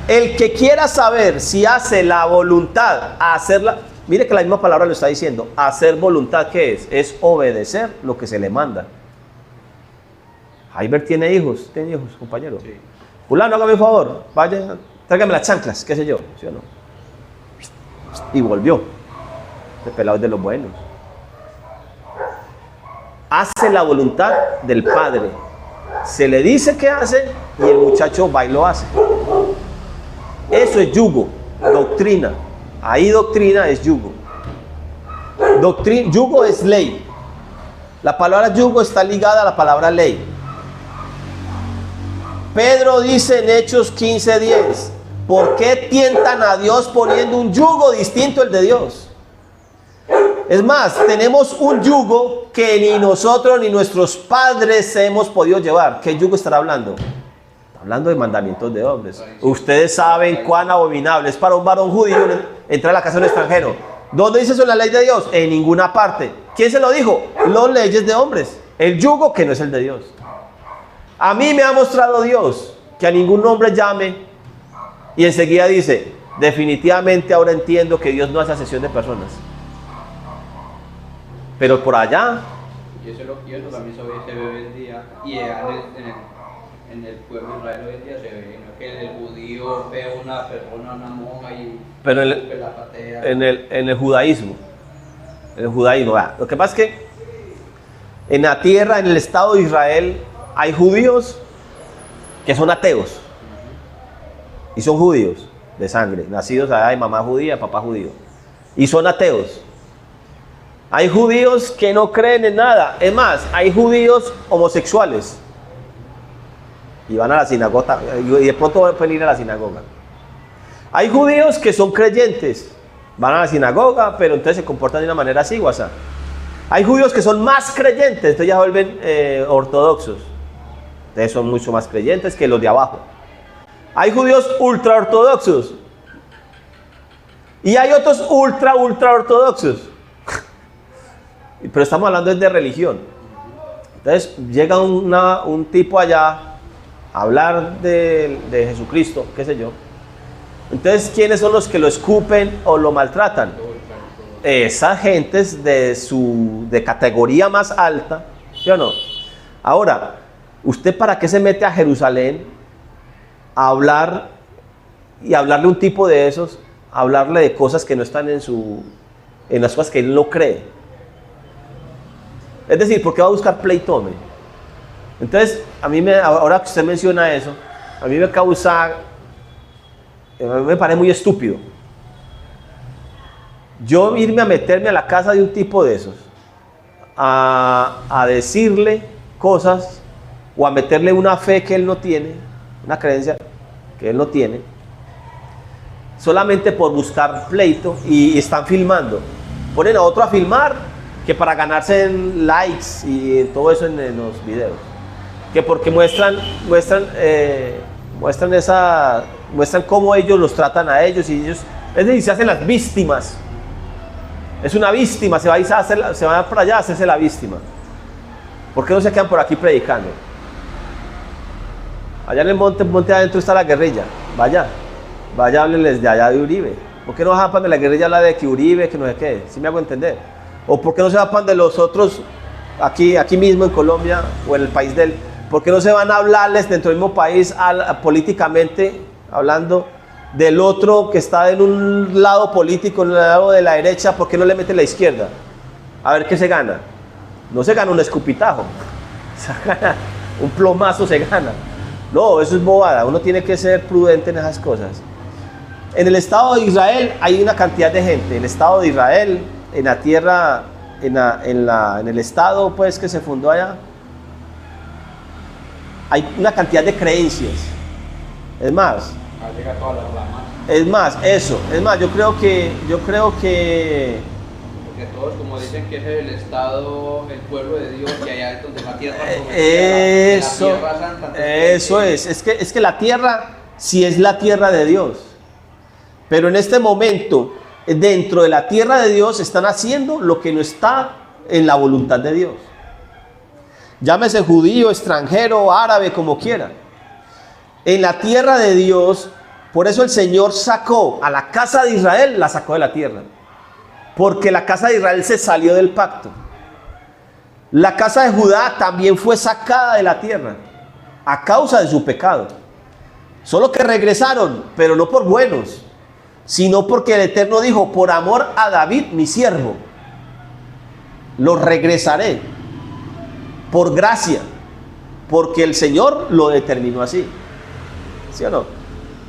El que quiera saber si hace la voluntad, hacerla, mire que la misma palabra lo está diciendo, hacer voluntad, ¿qué es? Es obedecer lo que se le manda. Jaibert tiene hijos, compañero. Sí. Fulano, hágame un favor, vaya, tráigame las chanclas, qué sé yo, ¿sí o no? Y volvió. Este pelado es de los buenos. Hace la voluntad del Padre. Se le dice qué hace y el muchacho va y lo hace. Eso es yugo, doctrina. Ahí doctrina es yugo. Yugo es ley. La palabra yugo está ligada a la palabra ley. Pedro dice en Hechos 15:10, ¿por qué tientan a Dios poniendo un yugo distinto al de Dios? Es más, tenemos un yugo que ni nosotros ni nuestros padres hemos podido llevar. ¿Qué yugo estará hablando? Está hablando de mandamientos de hombres. Ustedes saben cuán abominable es para un varón judío entrar a la casa de un extranjero. ¿Dónde dice eso en la ley de Dios? En ninguna parte. ¿Quién se lo dijo? Las leyes de hombres. El yugo que no es el de Dios. A mí me ha mostrado Dios que a ningún hombre llame y enseguida dice, definitivamente ahora entiendo que Dios no hace acepción de personas. Pero por allá... Y eso también se ve hoy en día. Y en el pueblo de Israel hoy en día se ve, ¿no? Que el judío ve a una persona, una monja y pero la patea. en el judaísmo, lo que pasa es que en la tierra, en el estado de Israel, hay judíos que son ateos y son judíos de sangre, nacidos allá de mamá judía, papá judío, y son ateos. Hay judíos que no creen en nada. Es más, hay judíos homosexuales y van a la sinagoga y de pronto pueden ir a la sinagoga. Hay judíos que son creyentes, van a la sinagoga, pero entonces se comportan de una manera así, WhatsApp. Hay judíos que son más creyentes, entonces ya vuelven ortodoxos. Entonces son mucho más creyentes que los de abajo. Hay judíos ultra ortodoxos y hay otros ultra ortodoxos. Pero estamos hablando de religión. Entonces llega un tipo allá a hablar de Jesucristo, qué sé yo. Entonces, ¿quiénes son los que lo escupen o lo maltratan? Esas gentes de categoría más alta, ¿sí o no? Ahora, ¿usted para qué se mete a Jerusalén a hablar y hablarle a un tipo de esos, a hablarle de cosas que no están en las cosas que él no cree? Es decir, ¿por qué va a buscar pleito? Entonces, ahora que usted menciona eso, a mí me causa, me parece muy estúpido yo irme a meterme a la casa de un tipo de esos, a decirle cosas o a meterle una fe que él no tiene, una creencia que él no tiene, solamente por buscar pleito. Y están filmando, ponen a otro a filmar que para ganarse en likes y todo eso en los videos, que porque muestran cómo ellos los tratan a ellos, y ellos, es decir, se hacen las víctimas. Es una víctima, se va para allá a hacerse la víctima. ¿Por qué no se quedan por aquí predicando? Allá en el monte adentro está la guerrilla. Vaya, háblenles de allá de Uribe. ¿Por qué no se van de la guerrilla, habla de que Uribe, que no sé qué? ¿Sí me hago entender? ¿O por qué no se van de los otros aquí mismo en Colombia o en el país de él? ¿Por qué no se van a hablarles dentro del mismo país políticamente hablando del otro que está en un lado político, en el lado de la derecha? ¿Por qué no le meten la izquierda? A ver qué se gana. No se gana un escupitajo, se gana un plomazo, se gana. No, eso es bobada. Uno tiene que ser prudente en esas cosas. En el Estado de Israel hay una cantidad de gente. En el Estado de Israel, en la tierra, en el Estado pues que se fundó allá, hay una cantidad de creencias. Es más, yo creo que porque todos, como dicen que es el Estado, el pueblo de Dios, y allá es donde la tierra es que la tierra sí es la tierra de Dios, pero en este momento dentro de la tierra de Dios están haciendo lo que no está en la voluntad de Dios. Llámese judío, extranjero, árabe, como quiera. En la tierra de Dios, por eso el Señor sacó a la casa de Israel, la sacó de la tierra. Porque la casa de Israel se salió del pacto. La casa de Judá también fue sacada de la tierra a causa de su pecado. Solo que regresaron, pero no por buenos, sino porque el Eterno dijo: por amor a David, mi siervo, los regresaré. Por gracia, porque el Señor lo determinó así, ¿sí o no?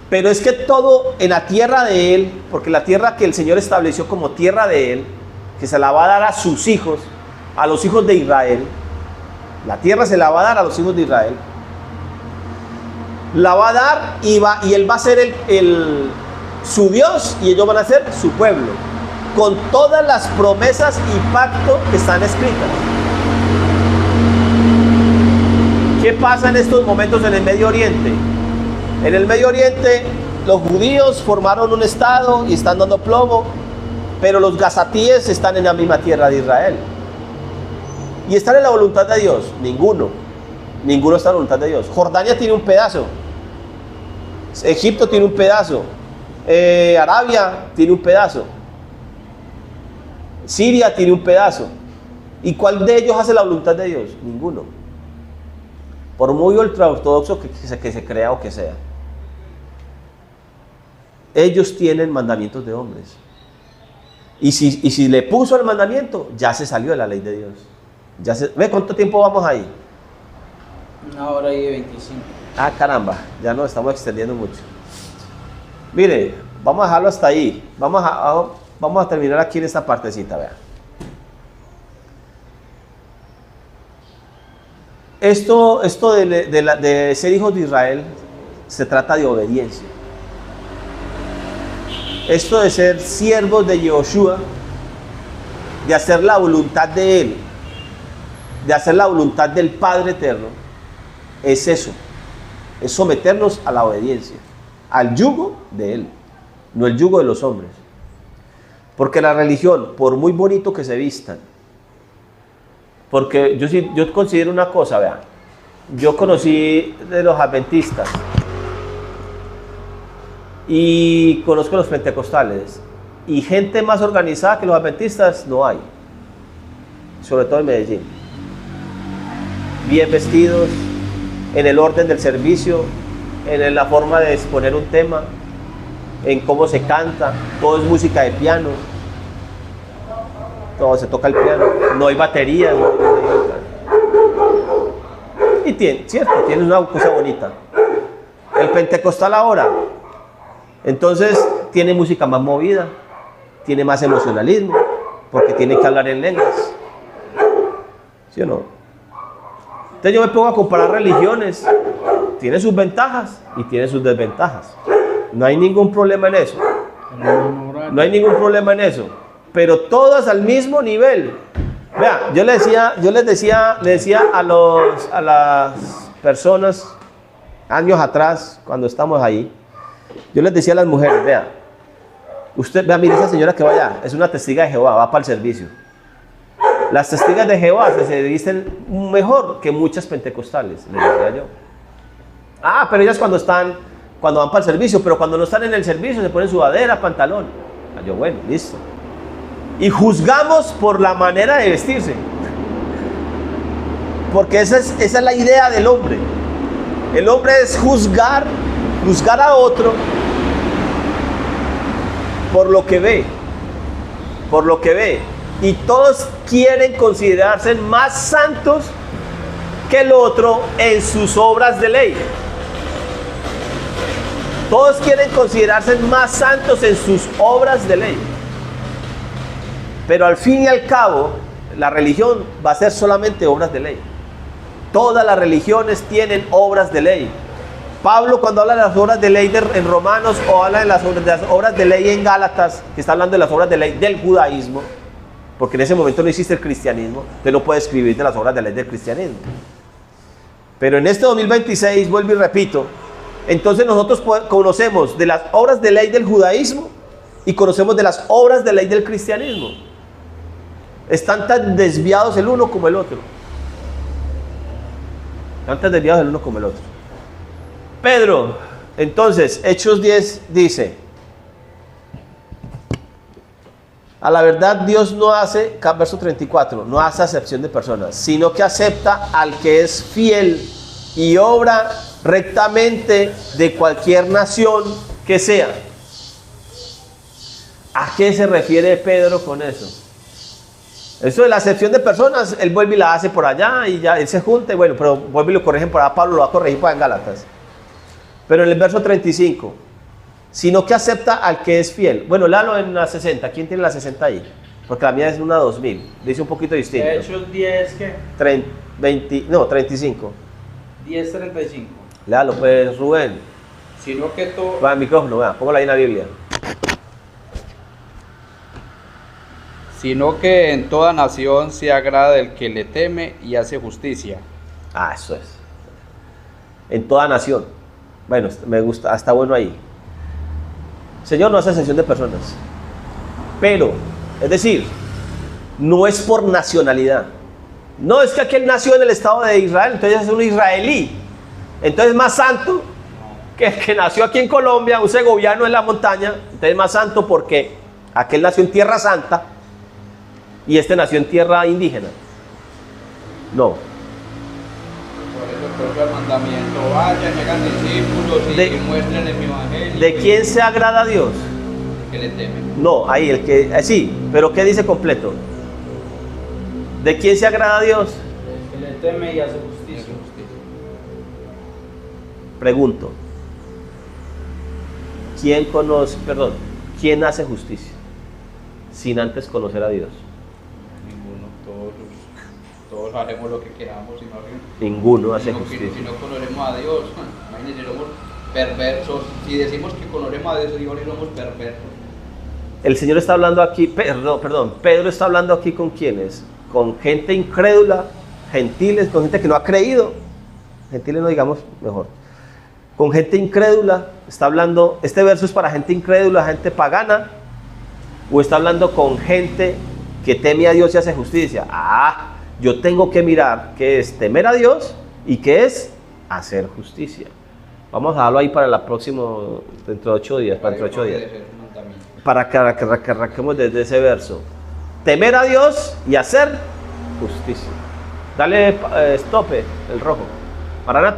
Pero es que todo en la tierra de Él, porque la tierra que el Señor estableció como tierra de Él, que se la va a dar a sus hijos, a los hijos de Israel, la tierra se la va a dar a los hijos de Israel, la va a dar y Él va a ser su Dios y ellos van a ser su pueblo, con todas las promesas y pactos que están escritas. ¿Qué pasa en estos momentos en el Medio Oriente? En el Medio Oriente los judíos formaron un estado y están dando plomo, pero los gazatíes están en la misma tierra de Israel. ¿Y están en la voluntad de Dios? Ninguno está en la voluntad de Dios. Jordania tiene un pedazo, Egipto tiene un pedazo, Arabia tiene un pedazo, Siria tiene un pedazo. ¿Y cuál de ellos hace la voluntad de Dios? Ninguno. Por muy ultraortodoxo que se crea o que sea. Ellos tienen mandamientos de hombres. Y si le puso el mandamiento, ya se salió de la ley de Dios. ¿Ve cuánto tiempo vamos ahí? 1:25. Ah, caramba, ya nos estamos extendiendo mucho. Mire, vamos a dejarlo hasta ahí. Vamos a terminar aquí en esta partecita, vean. Esto de ser hijos de Israel se trata de obediencia. Esto de ser siervos de Yehoshua, de hacer la voluntad de Él, de hacer la voluntad del Padre Eterno, es eso, es someternos a la obediencia, al yugo de Él, no el yugo de los hombres. Porque la religión, por muy bonito que se vistan, porque yo considero una cosa, vean, yo conocí de los adventistas y conozco los pentecostales, y gente más organizada que los adventistas no hay, sobre todo en Medellín. Bien vestidos, en el orden del servicio, en la forma de exponer un tema, en cómo se canta, todo es música de piano, todo se toca el piano, no hay batería, y tiene una cosa bonita. El pentecostal ahora, entonces tiene música más movida, tiene más emocionalismo, porque tiene que hablar en lenguas, ¿sí o no? Entonces yo me pongo a comparar religiones, tiene sus ventajas y tiene sus desventajas. No hay ningún problema en eso. No hay ningún problema en eso. Pero todas al mismo nivel. Vea, yo les decía a las personas años atrás, cuando estamos ahí, yo les decía a las mujeres, vea, mire esa señora que va allá, es una testiga de Jehová, va para el servicio. Las testigas de Jehová se visten mejor que muchas pentecostales, les decía yo. Ah, pero ellas cuando van para el servicio, pero cuando no están en el servicio se ponen sudadera, pantalón. Ah, yo, bueno, listo. Y juzgamos por la manera de vestirse. Porque esa es la idea del hombre. El hombre es juzgar a otro por lo que ve. Y todos quieren considerarse más santos que el otro en sus obras de ley. Todos quieren considerarse más santos en sus obras de ley. Pero al fin y al cabo, la religión va a ser solamente obras de ley. Todas las religiones tienen obras de ley. Pablo, cuando habla de las obras de ley en Romanos, o habla de las obras de ley en Gálatas, que está hablando de las obras de ley del judaísmo, porque en ese momento no existe el cristianismo, usted no puede escribir de las obras de ley del cristianismo. Pero en este 2026, vuelvo y repito, entonces nosotros conocemos de las obras de ley del judaísmo y conocemos de las obras de ley del cristianismo. Están tan desviados el uno como el otro. Pedro, entonces, Hechos 10 dice: a la verdad Dios no hace, verso 34, no hace acepción de personas, sino que acepta al que es fiel y obra rectamente de cualquier nación que sea. ¿A qué se refiere Pedro con eso? Eso de la acepción de personas, él vuelve y la hace por allá y ya él se junta y bueno, pero vuelve y lo corrigen por allá, Pablo lo va a corregir para en Gálatas. Pero en el verso 35, sino que acepta al que es fiel. Bueno, léalo en la 60, ¿quién tiene la 60 ahí? Porque la mía es una 2000, dice un poquito distinto. Hechos 10, ¿qué? 35. 10:35. Léalo pues, Rubén. Sino que todo... Va al micrófono, vea, póngalo ahí en la Biblia. Sino que en toda nación se agrada el que le teme y hace justicia. Ah, eso es. En toda nación. Bueno, me gusta, está bueno ahí. Señor no hace excepción de personas. Pero, es decir, no es por nacionalidad. No es que aquel nació en el estado de Israel, entonces es un israelí. Entonces es más santo que el que nació aquí en Colombia, un segoviano en la montaña. Entonces es más santo porque aquel nació en tierra santa y este nació en tierra indígena. No. Por eso el propio mandamiento, vayan, hagan discípulos y muestren el evangelio. ¿De quién se agrada a Dios? Que le temen. No, ahí el que, sí, pero ¿qué dice completo? ¿De quién se agrada a Dios? El que le teme y hace justicia. Pregunto. ¿Quién hace justicia? Sin antes conocer a Dios. Ninguno, todos haremos lo que queramos. Ninguno hace justicia. Si no conocemos a Dios, imagínense, somos perversos. Si decimos que conocemos a Dios, digo, somos perversos. El Señor está hablando aquí, Pedro está hablando aquí ¿con quiénes? Con gente incrédula, gentiles, con gente que no ha creído. Gentiles no digamos mejor. Con gente incrédula, está hablando, este verso es para gente incrédula, gente pagana, o está hablando con gente que teme a Dios y hace justicia. Yo tengo que mirar qué es temer a Dios y qué es hacer justicia. Vamos a dejarlo ahí para la próxima, dentro de 8 días, para que arranquemos desde ese verso. Temer a Dios y hacer justicia. Dale stop, el rojo. Maranata.